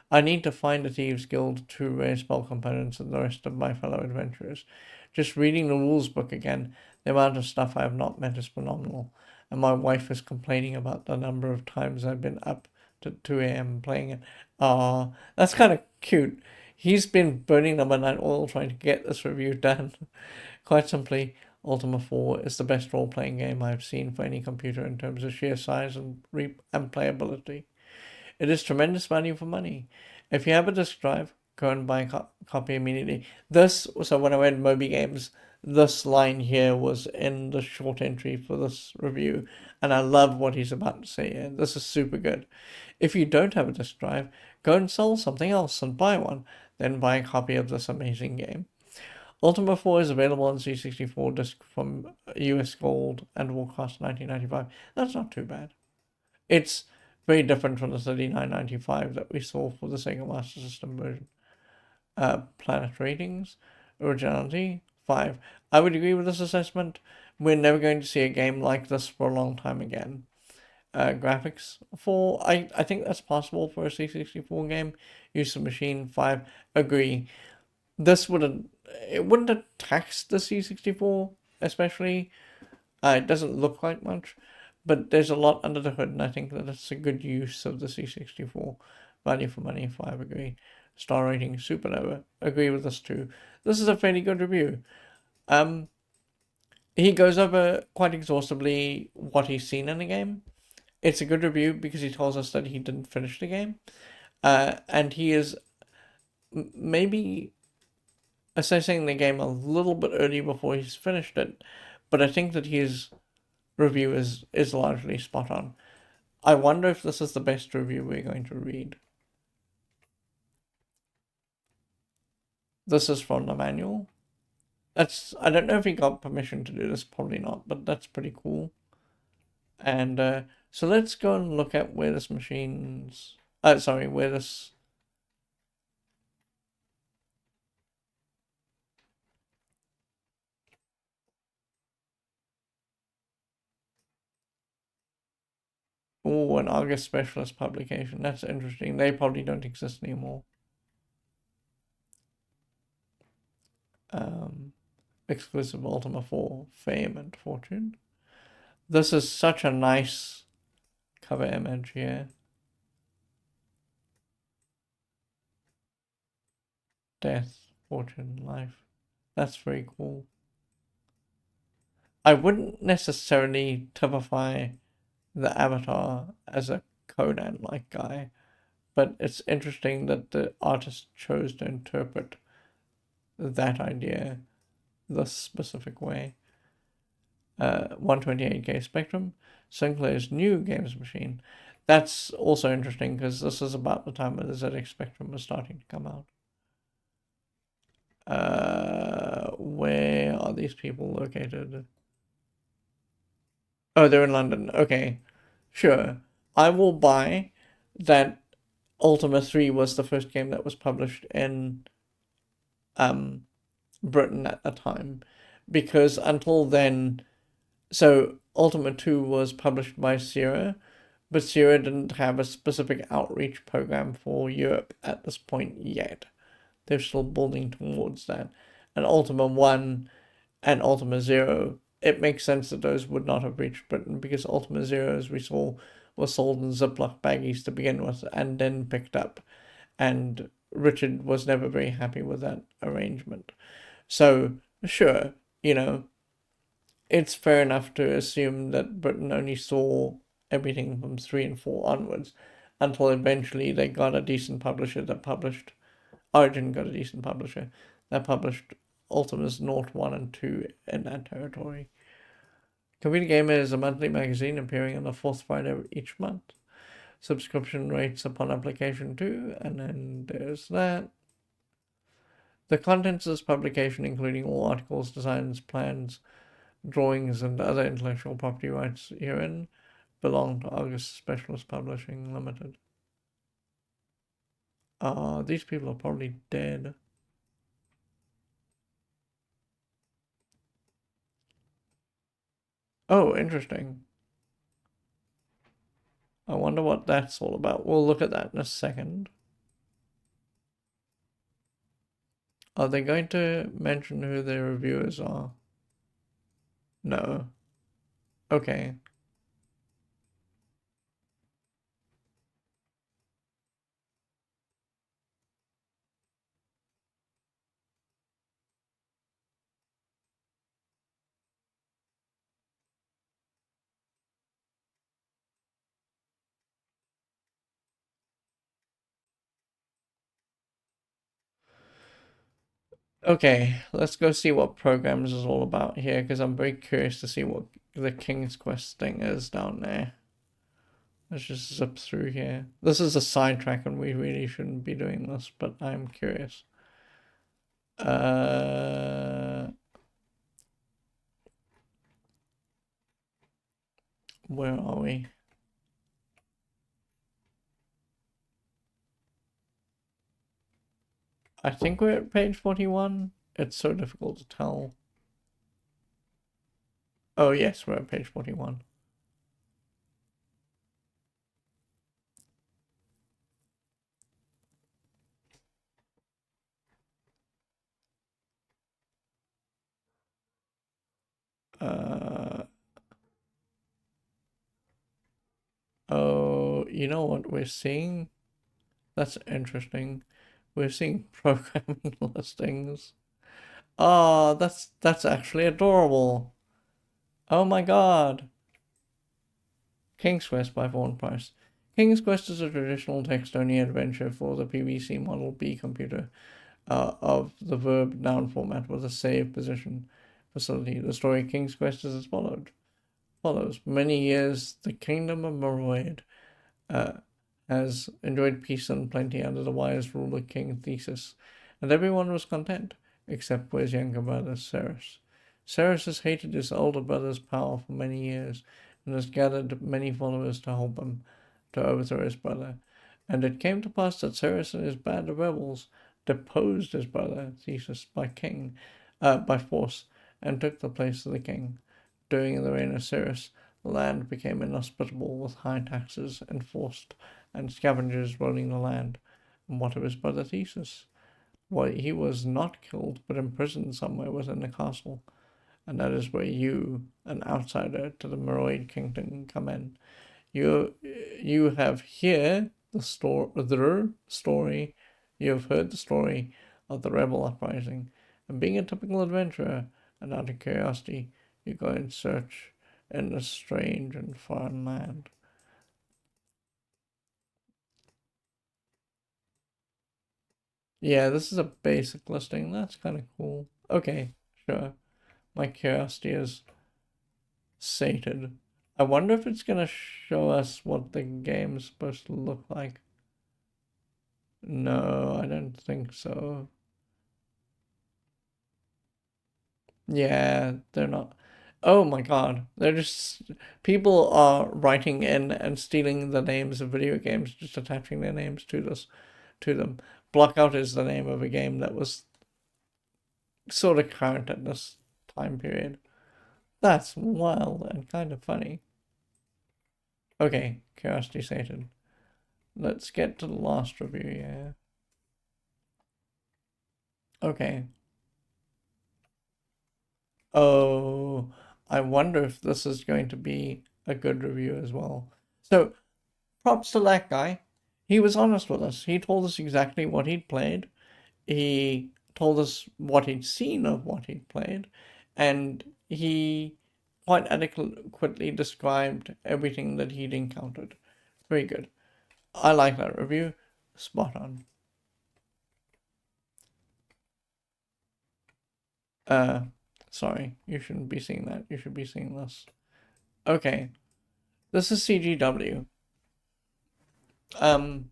I need to find a Thieves Guild, 2 rare spell components, and the rest of my fellow adventurers. Just reading the rules book again, the amount of stuff I have not met is phenomenal, and my wife is complaining about the number of times I've been up to 2 a.m. playing it. That's kind of cute. He's been burning the midnight oil trying to get this review done. Quite simply, Ultima 4 is the best role-playing game I've seen for any computer in terms of sheer size and playability. It is tremendous value for money. If you have a disk drive, go and buy a copy immediately. So when I read Moby Games, this line here was in the short entry for this review, and I love what he's about to say here. This is super good. If you don't have a disk drive, go and sell something else and buy one, then buy a copy of this amazing game. Ultima 4 is available on C64 disc from US Gold and will cost $19.95. That's not too bad. It's very different from the $39.95 that we saw for the Sega Master System version. Planet ratings, originality, 5. I would agree with this assessment. We're never going to see a game like this for a long time again. graphics for. I think that's possible for a C64 game. Use of Machine 5. Agree. This wouldn't. It wouldn't have taxed the C64 especially. It doesn't look like much, but there's a lot under the hood, and I think that it's a good use of the C64. Value for money, 5, agree. Star rating, supernova, agree with us too. This is a fairly good review. He goes over quite exhaustively what he's seen in the game. It's a good review because he tells us that he didn't finish the game. And he is maybe assessing the game a little bit early before he's finished it, but I think that his review is largely spot on. I wonder if this is the best review we're going to read. This is from the manual. I don't know if he got permission to do this, probably not, but that's pretty cool. And so let's go and look at where this machine's where this. Oh, an August Specialist publication. That's interesting. They probably don't exist anymore. Exclusive Ultima 4, Fame and Fortune. This is such a nice cover image here. Death, fortune, life. That's very cool. I wouldn't necessarily typify the avatar as a Conan-like guy, but it's interesting that the artist chose to interpret that idea this specific way. 128K Spectrum, Sinclair's new games machine. That's also interesting because this is about the time when the ZX Spectrum was starting to come out. Where are these people located? Oh, they're in London. Okay, sure. I will buy that Ultima 3 was the first game that was published in Britain at the time. Because until then, so Ultima 2 was published by Sierra, but Sierra didn't have a specific outreach program for Europe at this point yet. They're still building towards that. And Ultima 1 and Ultima 0, it makes sense that those would not have reached Britain because Ultima 0, as we saw, was sold in Ziploc baggies to begin with and then picked up. And Richard was never very happy with that arrangement. So, sure, it's fair enough to assume that Britain only saw everything from 3 and 4 onwards until eventually they got a decent publisher that published. Origin got a decent publisher that published Ultima's North 1 and 2 in that territory. Computer Gamer is a monthly magazine appearing on the fourth Friday of each month. Subscription rates upon application too, and then there's that. The contents of this publication, including all articles, designs, plans, drawings, and other intellectual property rights herein, belong to August Specialist Publishing Limited. These people are probably dead. Oh, interesting. I wonder what that's all about. We'll look at that in a second. Are they going to mention who their reviewers are? No. Okay. Okay, let's go see what programs is all about here, because I'm very curious to see what the King's Quest thing is down there. Let's just zip through here. This is a sidetrack and we really shouldn't be doing this, but I'm curious. Where are we? I think we're at page 41. It's so difficult to tell. Oh, yes, we're at page 41. Uh, oh, you know what we're seeing? That's interesting. We're seeing programming listings. Oh, that's actually adorable. Oh my god. King's Quest by Vaughan Price. King's Quest is a traditional text-only adventure for the PBC Model B computer of the verb noun format with a save position facility. The story King's Quest is as follows. Many years the kingdom of Moroid uh, has enjoyed peace and plenty under the wise ruler King Theseus, and everyone was content, except for his younger brother Ceres. Ceres has hated his older brother's power for many years, and has gathered many followers to help him to overthrow his brother. And it came to pass that Ceres and his band of rebels deposed his brother Theseus by force, and took the place of the king. During the reign of Ceres, the land became inhospitable with high taxes enforced and scavengers roaming the land. And what of his brother Theseus? Why, he was not killed, but imprisoned somewhere within the castle. And that is where you, an outsider to the Meroid kingdom, come in. You have here the story. You have heard the story of the rebel uprising, and being a typical adventurer, and out of curiosity, you go in search in a strange and foreign land. Yeah, this is a basic listing. That's kind of cool. Okay, sure. My curiosity is sated. I wonder if it's gonna show us what the game's supposed to look like. No, I don't think so. Yeah, they're not. Oh my god, they're just people are writing in and stealing the names of video games, just attaching their names to them. Blockout is the name of a game that was sort of current at this time period. That's wild and kind of funny. Okay, curiosity sated. Let's get to the last review, yeah. Okay. Oh, I wonder if this is going to be a good review as well. So, props to that guy. He was honest with us. He told us exactly what he'd played. He told us what he'd seen of what he'd played, and he quite adequately described everything that he'd encountered. Very good. I like that review. Spot on. Uh, sorry, you shouldn't be seeing that. You should be seeing this. Okay, this is CGW. Um,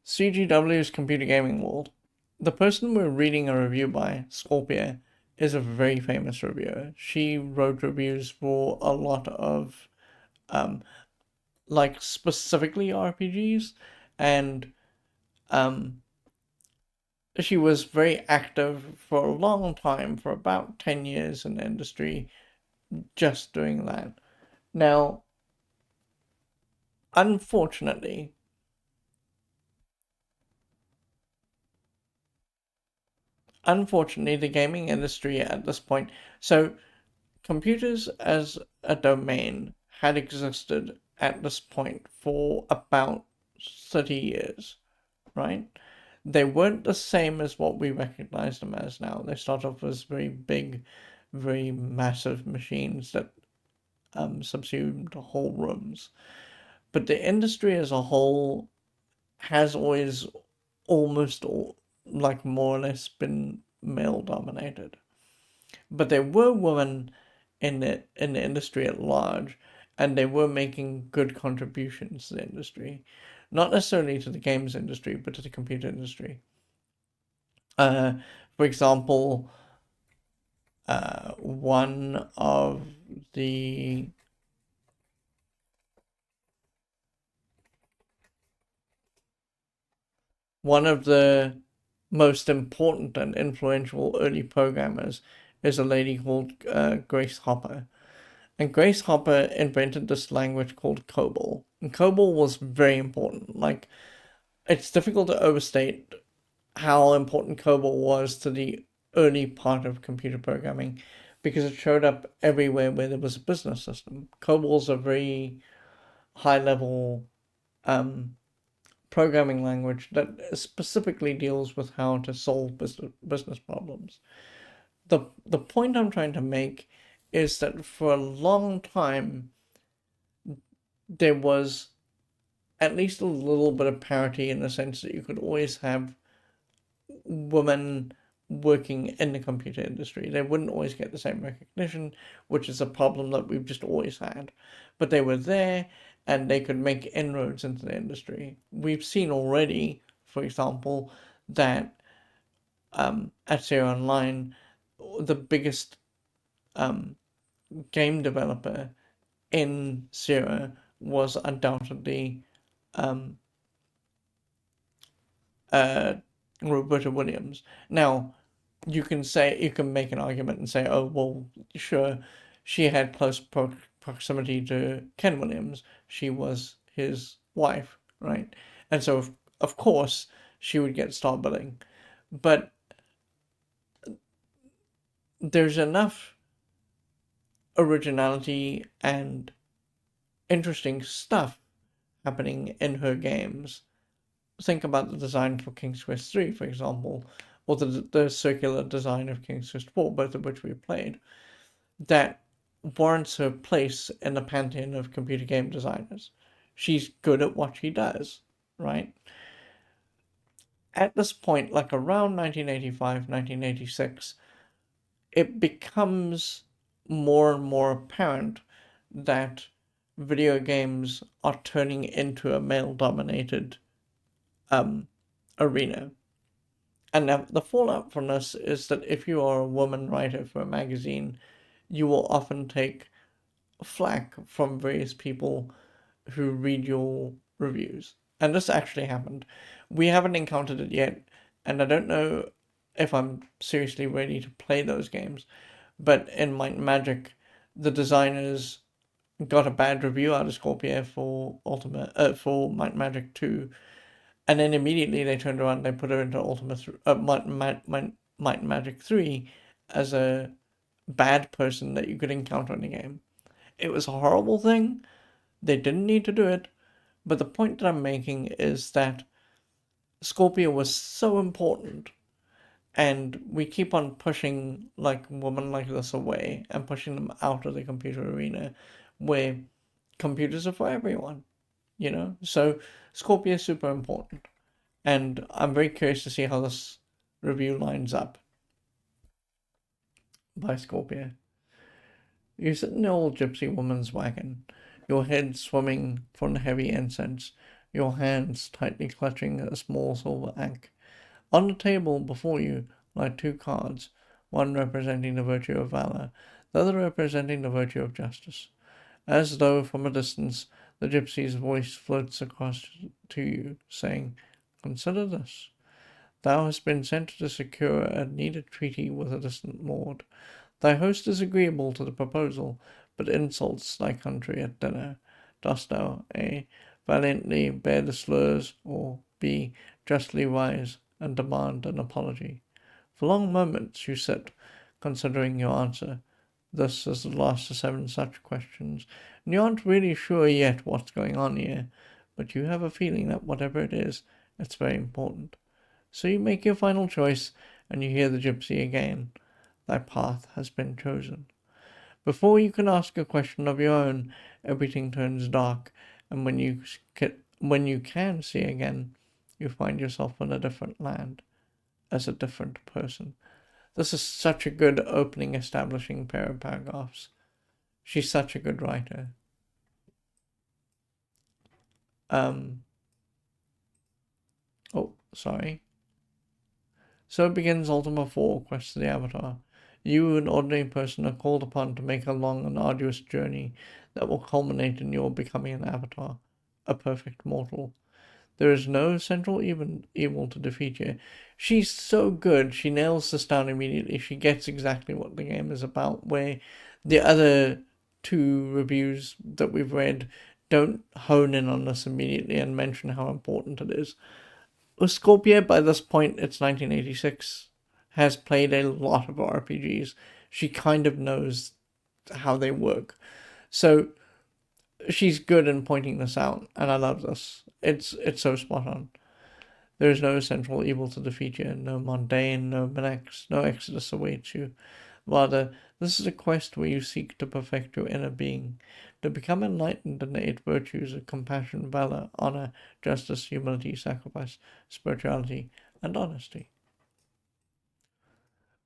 CGW's Computer Gaming World. The person we're reading a review by, Scorpia, is a very famous reviewer. She wrote reviews for a lot of, like specifically RPGs, and she was very active for a long time, for about 10 years in the industry, just doing that. Now, unfortunately, the gaming industry at this point, so computers as a domain had existed at this point for about 30 years, right? They weren't the same as what we recognize them as now. They start off as very big, very massive machines that subsumed whole rooms. But the industry as a whole has always almost all, like more or less been male dominated. But there were women in the industry at large, and they were making good contributions to the industry, not necessarily to the games industry, but to the computer industry. Uh, for example, one of the most important and influential early programmers is a lady called Grace Hopper. And Grace Hopper invented this language called COBOL. And COBOL was very important. Like, it's difficult to overstate how important COBOL was to the early part of computer programming because it showed up everywhere where there was a business system. COBOL's a very high level programming language that specifically deals with how to solve business problems. The point I'm trying to make is that for a long time there was at least a little bit of parity in the sense that you could always have women working in the computer industry. They wouldn't always get the same recognition, which is a problem that we've just always had. But they were there and they could make inroads into the industry. We've seen already, for example, that at Zero Online, the biggest game developer in Zero was undoubtedly uh, Roberta Williams. Now, you can make an argument and say, oh well, sure, she had close proximity to Ken Williams. She was his wife, right? And so of course she would get star billing, but there's enough originality and interesting stuff happening in her games. Think about the design for King's Quest 3, for example, or the circular design of King's Quest 4, both of which we played, that warrants her place in the pantheon of computer game designers. She's good at what she does, right? At this point, like around 1985, 1986, it becomes more and more apparent that video games are turning into a male-dominated arena. And the fallout from this is that if you are a woman writer for a magazine, you will often take flack from various people who read your reviews. And this actually happened. We haven't encountered it yet, and I don't know if I'm seriously ready to play those games. But in Might and Magic, the designers got a bad review out of Scorpio for Might and Magic 2, and then immediately they turned around and they put her into Might and Magic 3 as a bad person that you could encounter in the game. It was a horrible thing. They didn't need to do it. But the point that I'm making is that Scorpio was so important, and we keep on pushing like women like this away and pushing them out of the computer arena where computers are for everyone, you know? So Scorpio is super important. And I'm very curious to see how this review lines up by Scorpio. You sit in the old gypsy woman's wagon, your head swimming from the heavy incense, your hands tightly clutching a small silver ankh. On the table before you lie two cards, one representing the virtue of valor, the other representing the virtue of justice. As though from a distance, the gypsy's voice floats across to you, saying, "Consider this. Thou hast been sent to secure a needed treaty with a distant lord. Thy host is agreeable to the proposal, but insults thy country at dinner. Dost thou, A, valiantly bear the slurs, or B, justly rise and demand an apology? For long moments you sit, considering your answer. This is the last of 7 such questions, and you aren't really sure yet what's going on here, but you have a feeling that whatever it is, it's very important. So you make your final choice, and you hear the gypsy again. Thy path has been chosen. Before you can ask a question of your own, everything turns dark, and when you can see again, you find yourself in a different land, as a different person. This is such a good opening establishing pair of paragraphs. She's such a good writer. Sorry. So begins Ultima 4, Quest of the Avatar. You, an ordinary person, are called upon to make a long and arduous journey that will culminate in your becoming an avatar, a perfect mortal. There is no central evil to defeat you. She's so good. She nails this down immediately. She gets exactly what the game is about, where the other 2 reviews that we've read don't hone in on this immediately and mention how important it is. Scorpia, by this point, it's 1986, has played a lot of RPGs. She kind of knows how they work. So she's good in pointing this out, and I love this. It's so spot on. There is no central evil to defeat you, no mundane, no menax, no exodus awaits you. Rather, this is a quest where you seek to perfect your inner being, to become enlightened in the eight virtues of compassion, valor, honor, justice, humility, sacrifice, spirituality, and honesty.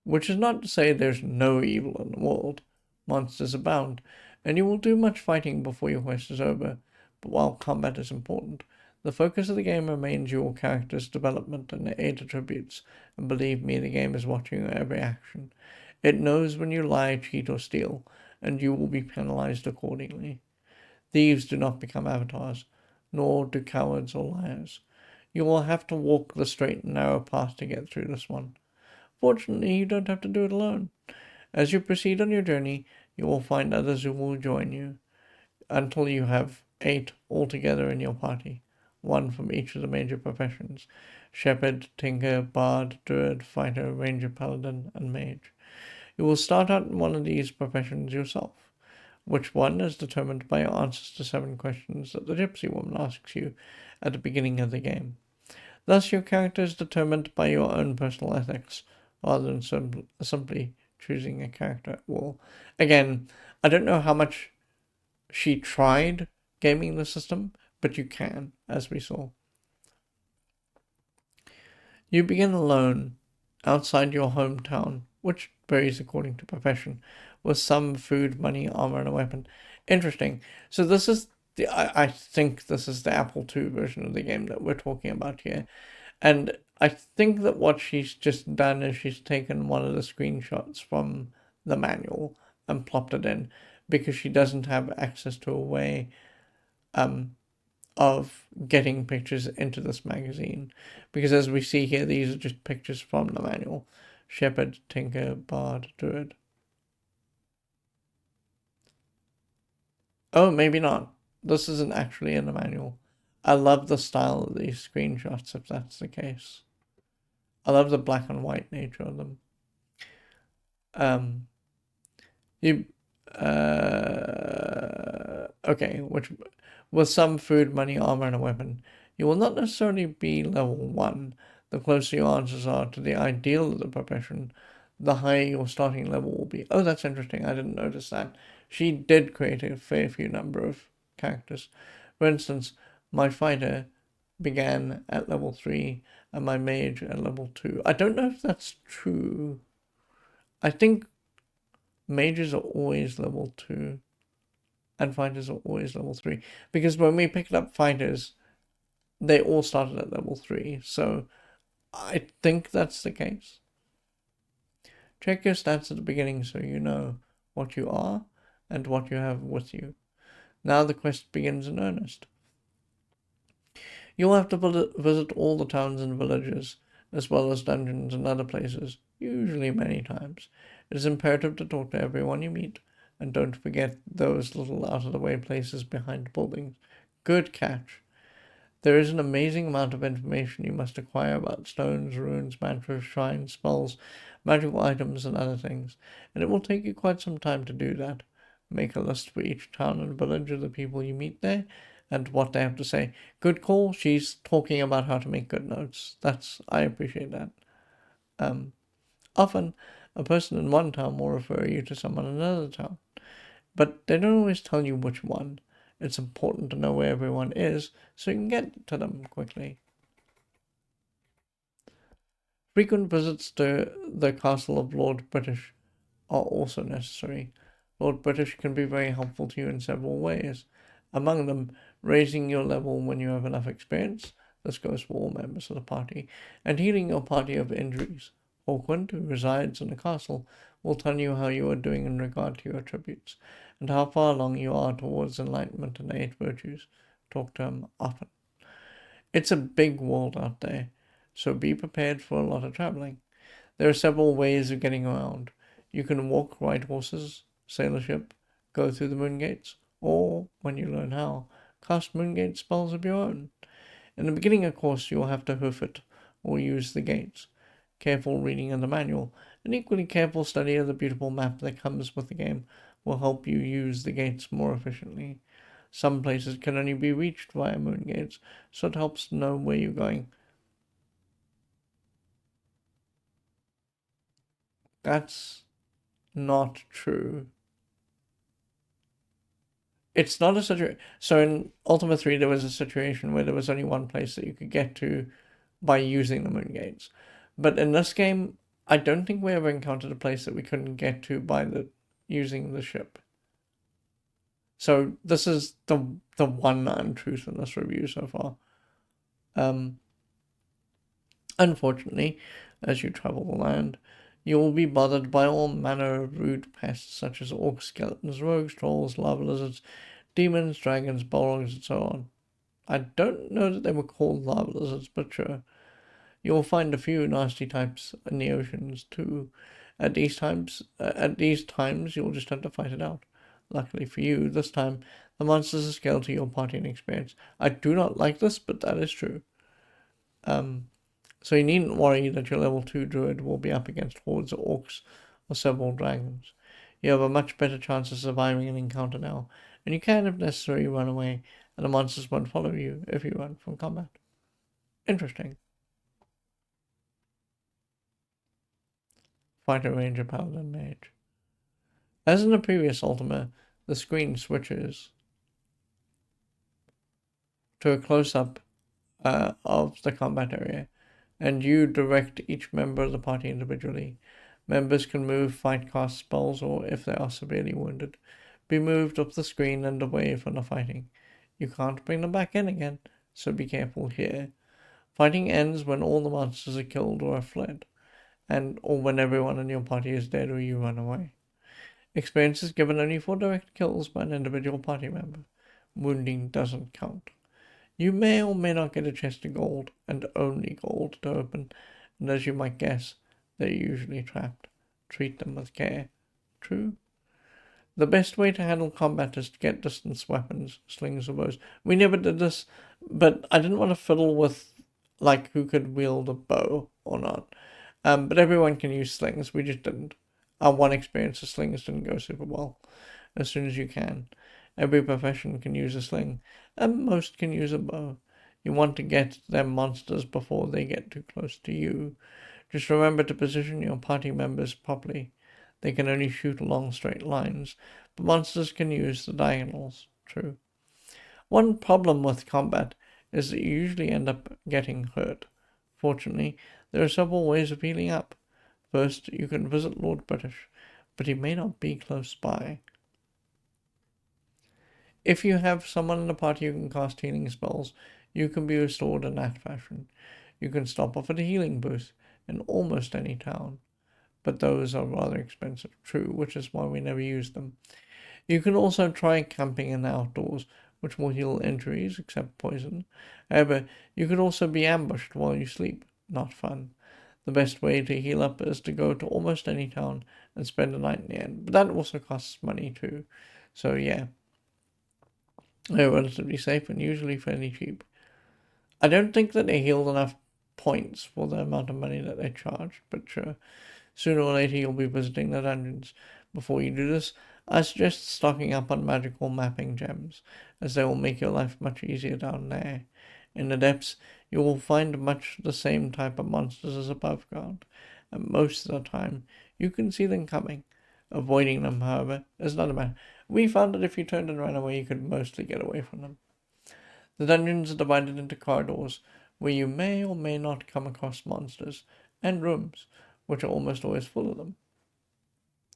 Which is not to say there's no evil in the world. Monsters abound, and you will do much fighting before your quest is over. But while combat is important, the focus of the game remains your character's development and the eight attributes, and believe me, the game is watching your every action. It knows when you lie, cheat, or steal, and you will be penalized accordingly. Thieves do not become avatars, nor do cowards or liars. You will have to walk the straight and narrow path to get through this one. Fortunately, you don't have to do it alone. As you proceed on your journey, you will find others who will join you, until you have 8 altogether in your party, one from each of the major professions: shepherd, tinker, bard, druid, fighter, ranger, paladin, and mage. You will start out in one of these professions yourself. Which one is determined by your answers to 7 questions that the gypsy woman asks you at the beginning of the game. Thus, your character is determined by your own personal ethics, rather than simply choosing a character at will. Again, I don't know how much she tried gaming the system, but you can, as we saw. You begin alone, outside your hometown, which varies according to profession, with some food, money, armor, and a weapon. Interesting. So this is I think this is the Apple II version of the game that we're talking about here. And I think that what she's just done is she's taken one of the screenshots from the manual and plopped it in, because she doesn't have access to a way of getting pictures into this magazine. Because as we see here, these are just pictures from the manual. Shepherd, tinker, bard, druid. Oh, maybe not. This isn't actually in the manual. I love the style of these screenshots, if that's the case. I love the black and white nature of them. You okay, which with some food, money, armor, and a weapon, you will not necessarily be level 1. The closer your answers are to the ideal of the profession, the higher your starting level will be. Oh, that's interesting. I didn't notice that. She did create a fair few number of characters. For instance, my fighter began at level 3 and my mage at level 2. I don't know if that's true. I think mages are always level 2 and fighters are always level 3. Because when we picked up fighters, they all started at level 3. So I think that's the case. Check your stats at the beginning so you know what you are and what you have with you. Now the quest begins in earnest. You'll have to visit all the towns and villages, as well as dungeons and other places, usually many times. It is imperative to talk to everyone you meet, and don't forget those little out-of-the-way places behind buildings. Good catch. There is an amazing amount of information you must acquire about stones, runes, mantras, shrines, spells, magical items, and other things, and it will take you quite some time to do that. Make a list for each town and village of the people you meet there, and what they have to say. Good call. She's talking about how to make good notes. I appreciate that. Often, a person in one town will refer you to someone in another town, but they don't always tell you which one. It's important to know where everyone is so you can get to them quickly. Frequent visits to the castle of Lord British are also necessary. Lord British can be very helpful to you in several ways. Among them, raising your level when you have enough experience, this goes for all members of the party, and healing your party of injuries. Hawkwind, who resides in the castle, will tell you how you are doing in regard to your attributes, and how far along you are towards enlightenment and the 8 virtues. Talk to him often. It's a big world out there, so be prepared for a lot of traveling. There are several ways of getting around. You can walk, ride horses, sail a ship, go through the moon gates, or, when you learn how, cast moon gate spells of your own. In the beginning, of course, you'll have to hoof it or use the gates. Careful reading of the manual, and equally careful study of the beautiful map that comes with the game will help you use the gates more efficiently. Some places can only be reached via moon gates, so it helps to know where you're going. That's not true. It's not a situation. So in Ultima 3, there was a situation where there was only one place that you could get to by using the moon gates. But in this game, I don't think we ever encountered a place that we couldn't get to by using the ship. So this is the one untruth in this review so far. Unfortunately, as you travel the land, you will be bothered by all manner of rude pests such as orcs, skeletons, rogues, trolls, lava lizards, demons, dragons, balrogs, and so on. I don't know that they were called lava lizards, but sure. You will find a few nasty types in the oceans too. At these times, you'll just have to fight it out. Luckily for you, this time the monsters are scaled to your party and experience. I do not like this, but that is true. So you needn't worry that your level 2 druid will be up against hordes of orcs or several dragons. You have a much better chance of surviving an encounter now, and you can, if necessary, run away, and the monsters won't follow you if you run from combat. Interesting. Fighter, ranger, paladin, mage. As in the previous Ultima, the screen switches to a close-up of the combat area, and you direct each member of the party individually. Members can move, fight, cast spells, or, if they are severely wounded, be moved up the screen and away from the fighting. You can't bring them back in again, so be careful here. Fighting ends when all the monsters are killed or have fled, or when everyone in your party is dead or you run away. Experience is given only for direct kills by an individual party member. Wounding doesn't count. You may or may not get a chest of gold, and only gold, to open, and as you might guess, they're usually trapped. Treat them with care. True? The best way to handle combat is to get distance weapons, slings or bows. We never did this, but I didn't want to fiddle with, like, who could wield a bow or not. But everyone can use slings, we just didn't. Our one experience of slings didn't go super well. As soon as you can. Every profession can use a sling, and most can use a bow. You want to get them monsters before they get too close to you. Just remember to position your party members properly. They can only shoot along straight lines, but monsters can use the diagonals. True. One problem with combat is that you usually end up getting hurt. Fortunately, there are several ways of healing up. First, you can visit Lord British, but he may not be close by. If you have someone in the party who can cast healing spells, you can be restored in that fashion. You can stop off at a healing booth in almost any town, but those are rather expensive, true, which is why we never use them. You can also try camping in the outdoors, which will heal injuries, except poison. However, you could also be ambushed while you sleep. Not fun. The best way to heal up is to go to almost any town and spend a night in the inn, but that also costs money too. So yeah, they're relatively safe and usually fairly cheap. I don't think that they healed enough points for the amount of money that they charge, but sure. Sooner or later you'll be visiting the dungeons. Before you do this, I suggest stocking up on magical mapping gems, as they will make your life much easier down there. In the depths, you will find much the same type of monsters as above ground, and most of the time you can see them coming. Avoiding them, however, is not a matter. We found that if you turned and ran away, you could mostly get away from them. The dungeons are divided into corridors, where you may or may not come across monsters, and rooms, which are almost always full of them.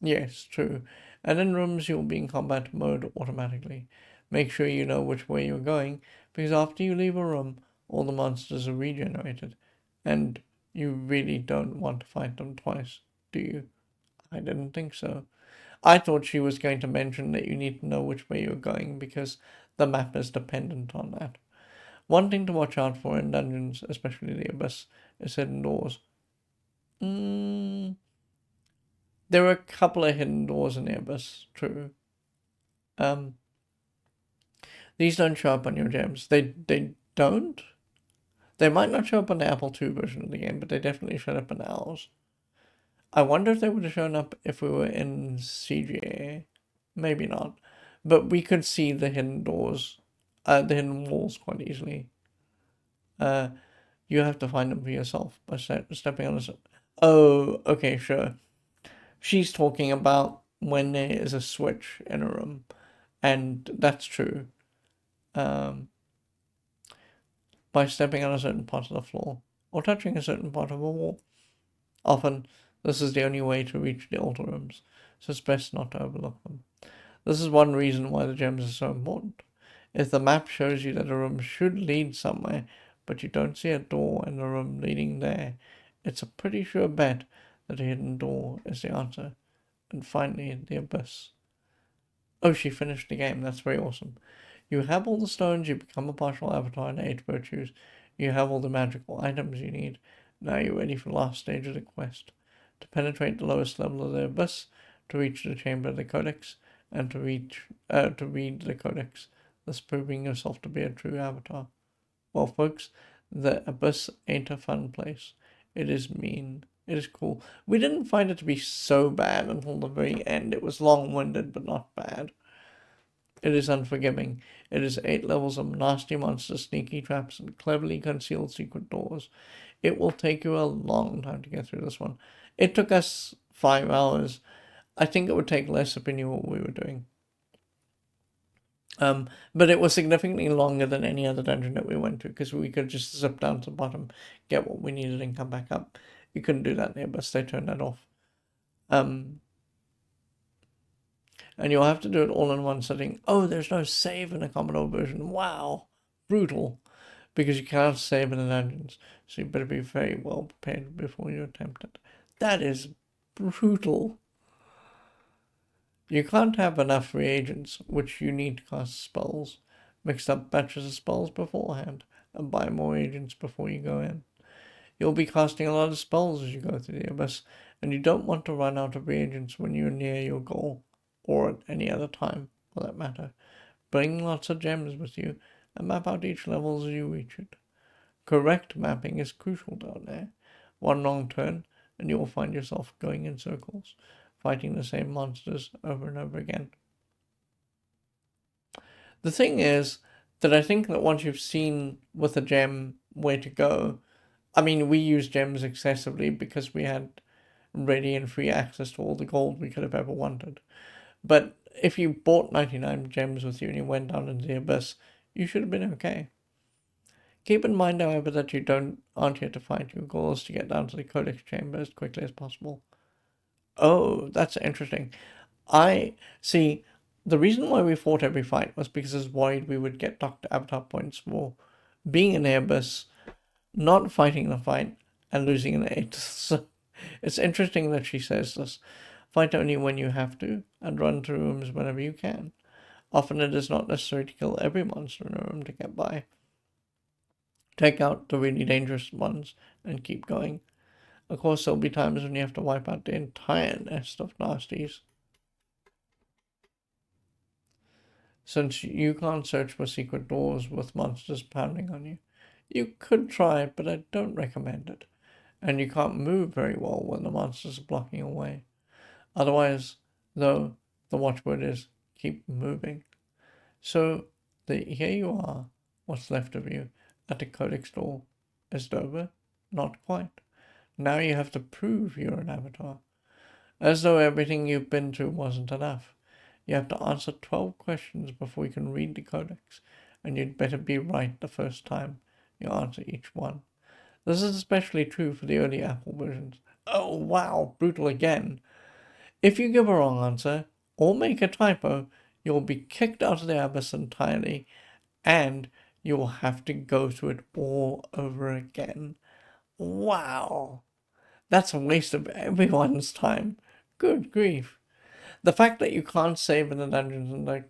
Yes, true. And in rooms you'll be in combat mode automatically. Make sure you know which way you're going, because after you leave a room, all the monsters are regenerated. And you really don't want to fight them twice, do you? I didn't think so. I thought she was going to mention that you need to know which way you're going, because the map is dependent on that. One thing to watch out for in dungeons, especially the Abyss, is hidden doors. There are a couple of hidden doors in the Abyss, true. These don't show up on your gems. They don't? They might not show up on the Apple II version of the game, but they definitely showed up in ours. I wonder if they would have shown up if we were in CGA. Maybe not. But we could see the hidden doors, the hidden walls quite easily. You have to find them for yourself by stepping on a... Oh, okay, sure. She's talking about when there is a switch in a room, and that's true. By stepping on a certain part of the floor, or touching a certain part of a wall. Often, this is the only way to reach the altar rooms, so it's best not to overlook them. This is one reason why the gems are so important. If the map shows you that a room should lead somewhere, but you don't see a door in the room leading there, it's a pretty sure bet that a hidden door is the answer. And finally, the abyss. Oh, she finished the game. That's very awesome. You have all the stones, you become a partial avatar and 8 virtues. You have all the magical items you need. Now you're ready for the last stage of the quest. To penetrate the lowest level of the abyss, to reach the chamber of the codex, and to read the codex, thus proving yourself to be a true avatar. Well, folks, the abyss ain't a fun place. It is mean. It is cool. We didn't find it to be so bad until the very end. It was long-winded, but not bad. It is unforgiving. It is 8 levels of nasty monsters, sneaky traps, and cleverly concealed secret doors. It will take you a long time to get through this one. It took us 5 hours. I think it would take less if we knew what we were doing. But it was significantly longer than any other dungeon that we went to, because we could just zip down to the bottom, get what we needed, and come back up. You couldn't do that in Airbus. They turned that off. And you'll have to do it all in one sitting. Oh, there's no save in the Commodore version. Wow. Brutal. Because you cannot save in the dungeons. So you better be very well prepared before you attempt it. That is brutal. You can't have enough reagents, which you need to cast spells. Mix up batches of spells beforehand, and buy more agents before you go in. You'll be casting a lot of spells as you go through the abyss, and you don't want to run out of reagents when you're near your goal, or at any other time, for that matter. Bring lots of gems with you, and map out each level as you reach it. Correct mapping is crucial down there. One wrong turn, and you will find yourself going in circles, fighting the same monsters over and over again. The thing is that I think that once you've seen with a gem where to go, I mean, we use gems excessively because we had ready and free access to all the gold we could have ever wanted. But if you bought 99 gems with you and you went down into the abyss, you should have been okay. Keep in mind, however, that you aren't here to fight. Your goal is to get down to the codex chamber as quickly as possible. Oh, that's interesting. I see. The reason why we fought every fight was because I was worried we would get Dr. Avatar points for being in Airbus, not fighting the fight, and losing an 8. So it's interesting that she says this. Fight only when you have to, and run to rooms whenever you can. Often it is not necessary to kill every monster in a room to get by. Take out the really dangerous ones and keep going. Of course, there'll be times when you have to wipe out the entire nest of nasties. Since you can't search for secret doors with monsters pounding on you. You could try, but I don't recommend it. And you can't move very well when the monsters are blocking your way. Otherwise, though, the watchword is keep moving. So, here you are, what's left of you, at the codex door. Is it over? Not quite. Now you have to prove you're an avatar. As though everything you've been through wasn't enough. You have to answer 12 questions before you can read the codex, and you'd better be right the first time you answer each one. This is especially true for the early Apple versions. Oh wow, brutal again. If you give a wrong answer, or make a typo, you'll be kicked out of the abyss entirely, and you will have to go through it all over again. Wow. That's a waste of everyone's time. Good grief. The fact that you can't save in the dungeons in the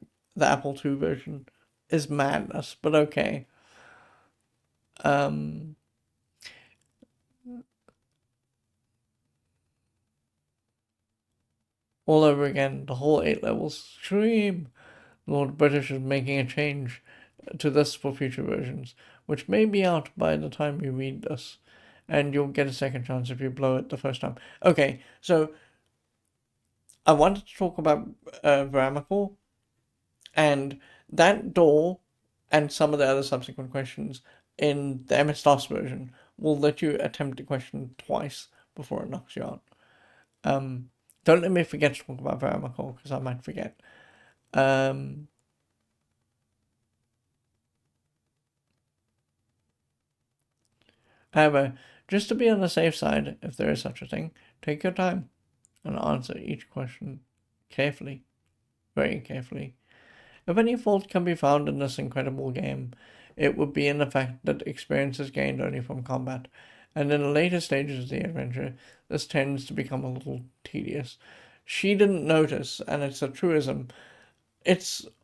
Apple II version is madness, but okay. All over again, the whole 8 levels. Scream! Lord British is making a change to this for future versions. which may be out by the time you read this, and you'll get a second chance if you blow it the first time. Okay, so I wanted to talk about Veramicor, and that door and some of the other subsequent questions in the MS-DOS version will let you attempt a question twice before it knocks you out. Don't let me forget to talk about Veramicor, because I might forget. However, just to be on the safe side, if there is such a thing, take your time and answer each question carefully, very carefully. If any fault can be found in this incredible game, it would be in the fact that experience is gained only from combat, and in the later stages of the adventure, this tends to become a little tedious. She didn't notice, and it's a truism.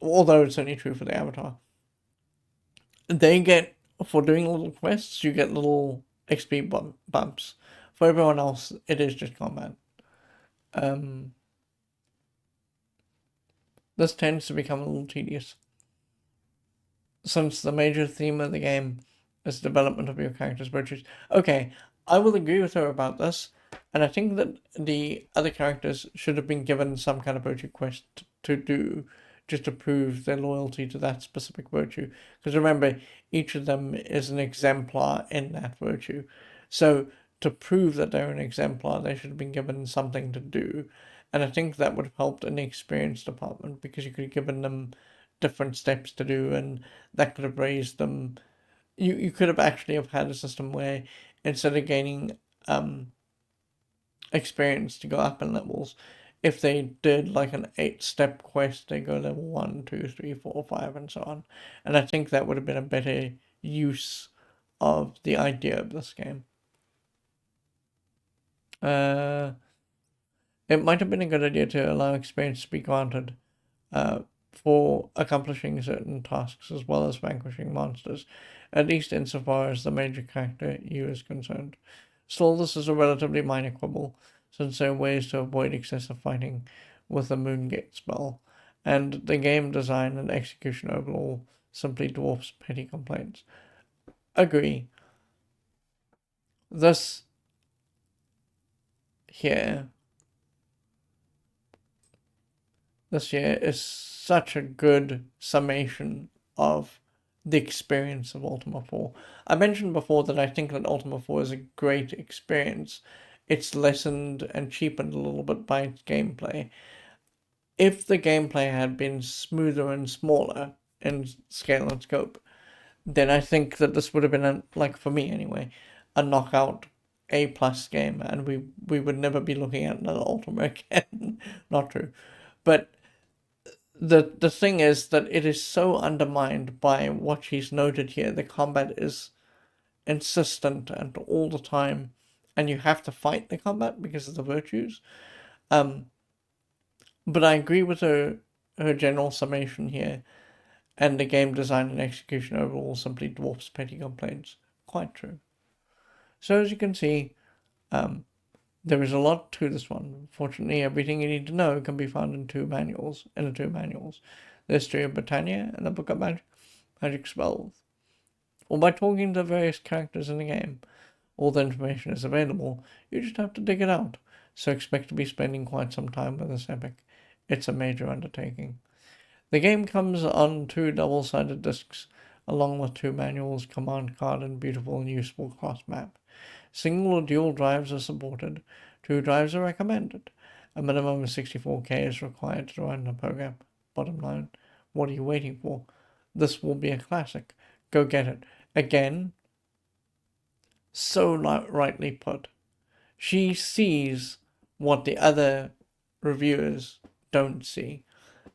Although it's only true for the Avatar. They get, for doing little quests, you get little XP bumps. For everyone else, it is just combat. This tends to become a little tedious, since the major theme of the game is development of your character's virtues. Okay, I will agree with her about this, and I think that the other characters should have been given some kind of virtue quest to do, just to prove their loyalty to that specific virtue. Because remember, each of them is an exemplar in that virtue. So to prove that they're an exemplar, they should have been given something to do. And I think that would have helped in the experience department, because you could have given them different steps to do, and that could have raised them. You could have actually have had a system where instead of gaining experience to go up in levels, if they did like an 8-step quest, they go level 1, 2, 3, 4, 5, and so on. And I think that would have been a better use of the idea of this game. It might have been a good idea to allow experience to be granted for accomplishing certain tasks as well as vanquishing monsters, at least insofar as the major character you is concerned. Still, this is a relatively minor quibble, since there are ways to avoid excessive fighting with the Moongate spell, and the game design and execution overall simply dwarfs petty complaints. Agree. This here this year is such a good summation of the experience of Ultima 4. I mentioned before that I think that Ultima 4 is a great experience. It's lessened and cheapened a little bit by its gameplay. If the gameplay had been smoother and smaller in scale and scope, then I think that this would have been, like for me anyway, a knockout A+ game, and we would never be looking at another Ultima again. Not true. But the thing is that it is so undermined by what she's noted here. The combat is insistent and all the time, and you have to fight the combat because of the virtues. But I agree with her general summation here, and the game design and execution overall simply dwarfs petty complaints. Quite true. So as you can see, there is a lot to this one. Fortunately, everything you need to know can be found in the two manuals. The History of Britannia and the Book of Magic Spells. Or by talking to various characters in the game. All the information is available, you just have to dig it out. So expect to be spending quite some time with this epic. It's a major undertaking. The game comes on 2 double-sided discs, along with 2 manuals, command card, and beautiful and useful cross map. Single or dual drives are supported. 2 drives are recommended. A minimum of 64K is required to run the program. Bottom line, what are you waiting for? This will be a classic. Go get it. Again, so rightly put. She sees what the other reviewers don't see.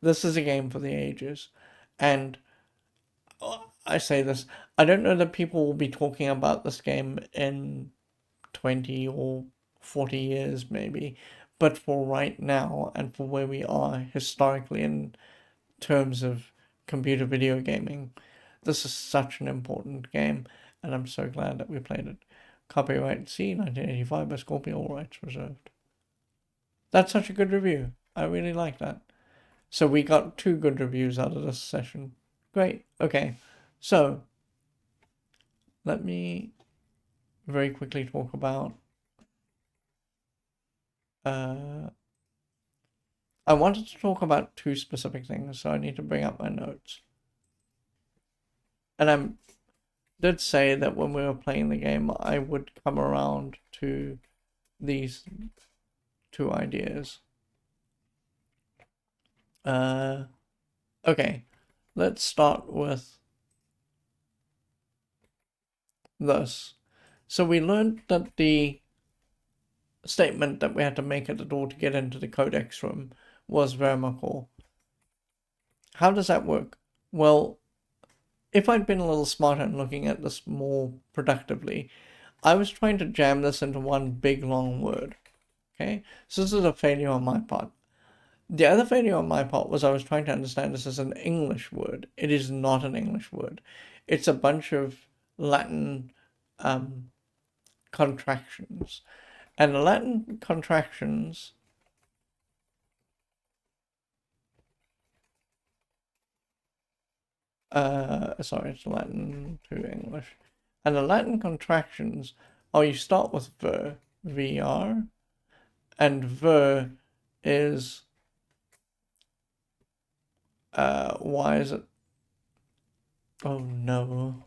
This is a game for the ages. And I say this, I don't know that people will be talking about this game in 20 or 40 years maybe, but for right now and for where we are historically in terms of computer video gaming, this is such an important game, and I'm so glad that we played it. Copyright C 1985 by Scorpio, all rights reserved. That's such a good review. I really like that. So we got 2 good reviews out of this session. Great. Okay. So let me very quickly talk about I wanted to talk about two specific things, so I need to bring up my notes. And I did say that when we were playing the game, I would come around to these two ideas. Okay, let's start with this. So we learned that the statement that we had to make at the door to get into the codex room was Vermicle. How does that work? Well, if I'd been a little smarter and looking at this more productively, I was trying to jam this into one big long word. Okay, so this is a failure on my part. The other failure on my part was I was trying to understand this as an English word. It is not an English word. It's a bunch of Latin contractions. And the Latin contractions sorry, it's Latin to English. And the Latin contractions are you start with ver, VR, and ver is why is it? Oh no.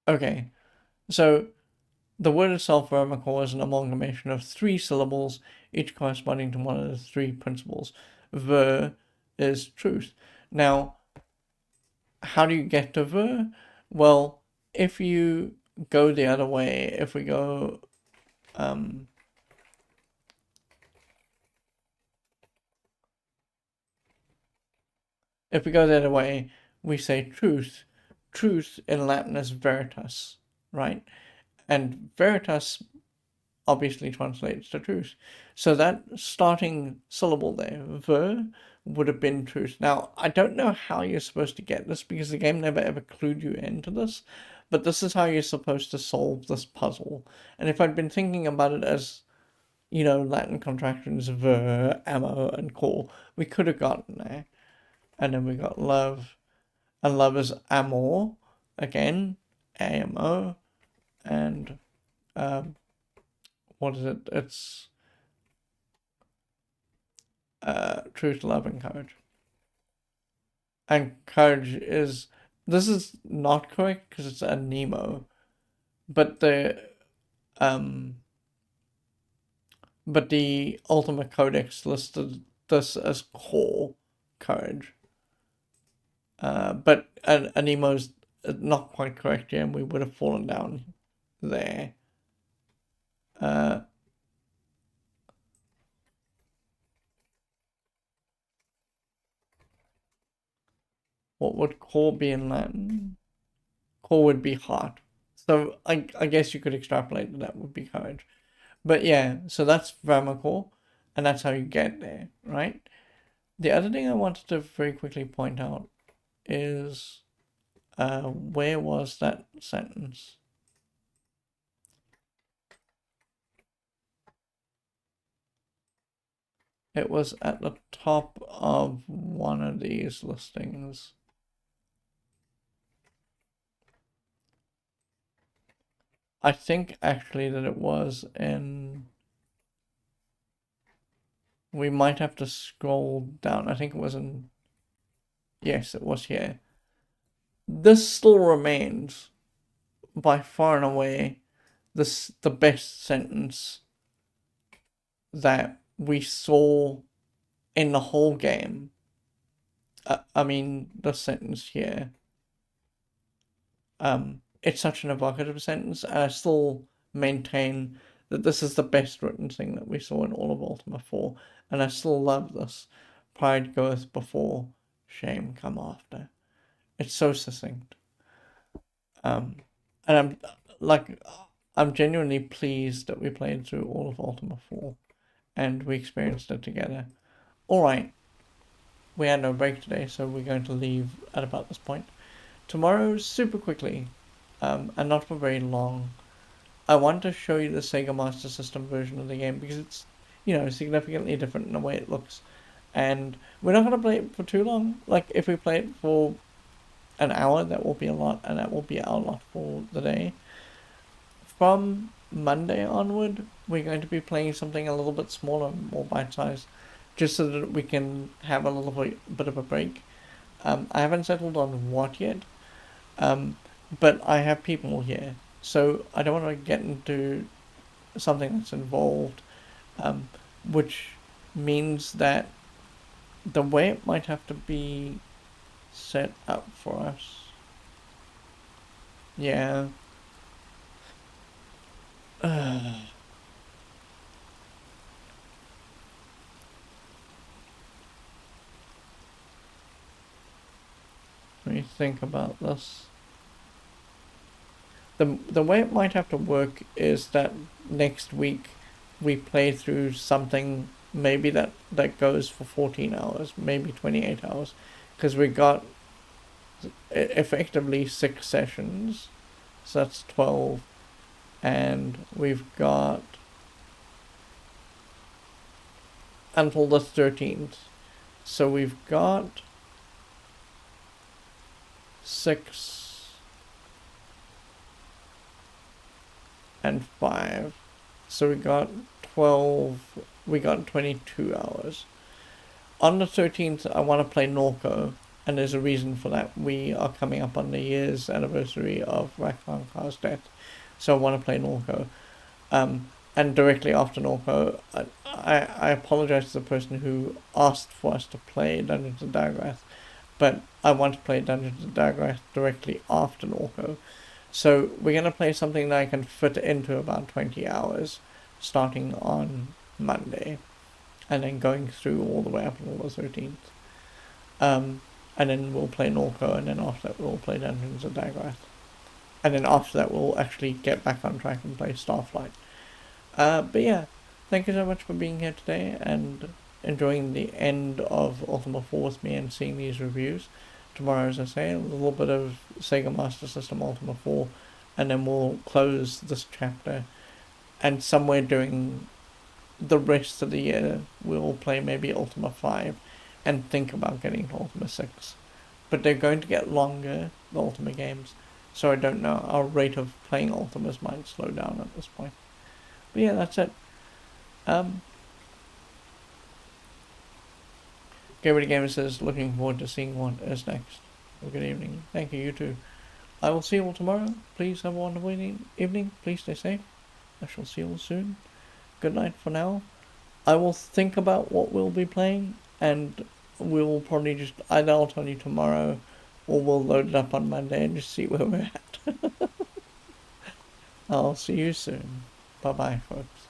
Okay, so the word itself, vermicle, is an amalgamation of three syllables, each corresponding to one of the three principles. Ver is truth. Now, how do you get to ver? Well, if you go the other way, if we go if we go the other way, we say truth. Truth in Latin is veritas, right? And veritas obviously translates to truth. So that starting syllable there, ver, would have been truth. Now, I don't know how you're supposed to get this because the game never ever clued you into this, but this is how you're supposed to solve this puzzle. And if I'd been thinking about it as, you know, Latin contractions, ver, ammo, and core, we could have gotten there. And then we got love, and love is amor, again, AMO, and what is it? It's truth, love, and courage. And courage is this is not correct because it's a Nemo, but um the Ultima Codex listed this as core courage. But a Nemo's not quite correct here, and we would have fallen down there. What would core be in Latin? Core would be heart. So I guess you could extrapolate that would be courage. But yeah, so that's Vermicore, and that's how you get there, right? The other thing I wanted to very quickly point out is where was that sentence? It was at the top of one of these listings. I think actually that it was in. We might have to scroll down. I think it was in. Yes, it was here. This still remains by far and away the best sentence that we saw in the whole game. I mean, the sentence here. It's such an evocative sentence, and I still maintain that this is the best written thing that we saw in all of Ultima 4, and I still love this. Pride goeth before, shame come after. It's so succinct. And I'm genuinely pleased that we played through all of Ultima 4 and we experienced it together. Alright, we had no break today, so we're going to leave at about this point. Tomorrow, super quickly, and not for very long, I want to show you the Sega Master System version of the game because significantly different in the way it looks. And we're not going to play it for too long. Like, if we play it for an hour, that will be a lot, and that will be our lot for the day. From Monday onward, we're going to be playing something a little bit smaller, more bite-sized, just so that we can have a little bit of a break. I haven't settled on what yet, but I have people here, so I don't want to get into something that's involved, which means that the way it might have to be set up for us. Yeah. Let me think about this. The way it might have to work is that next week we play through something maybe that goes for 14 hours, maybe 28 hours, because we got effectively 6 sessions, so that's 12, and we've got until the 13th, so we've got 6 and 5, so we got 12, we got 22 hours. On the 13th, I want to play Norco, and there's a reason for that. We are coming up on the year's anniversary of Rakhankar's death, so I want to play Norco. And directly after Norco, I apologize to the person who asked for us to play Dungeons and Daggrath, but I want to play Dungeons and Daggrath directly after Norco. So we're going to play something that I can fit into about 20 hours, starting on Monday, and then going through all the way up until the 13th. And then we'll play Norco, and then after that we'll play Dungeons and Daggrath. And then after that we'll actually get back on track and play Starflight. But yeah, thank you so much for being here today and enjoying the end of Ultima 4 with me and seeing these reviews. Tomorrow, as I say, a little bit of Sega Master System Ultima 4, and then we'll close this chapter, and somewhere during the rest of the year we'll play maybe Ultima 5 and think about getting to Ultima 6. But they're going to get longer, the Ultima games, so I don't know, our rate of playing Ultimas might slow down at this point. But yeah, that's it. Gamer Gamer says, looking forward to seeing what is next. Well, good evening. Thank you, you too. I will see you all tomorrow. Please have a wonderful evening. Please stay safe. I shall see you all soon. Good night for now. I will think about what we'll be playing, and we'll probably just, either I'll tell you tomorrow, or we'll load it up on Monday and just see where we're at. I'll see you soon. Bye-bye, folks.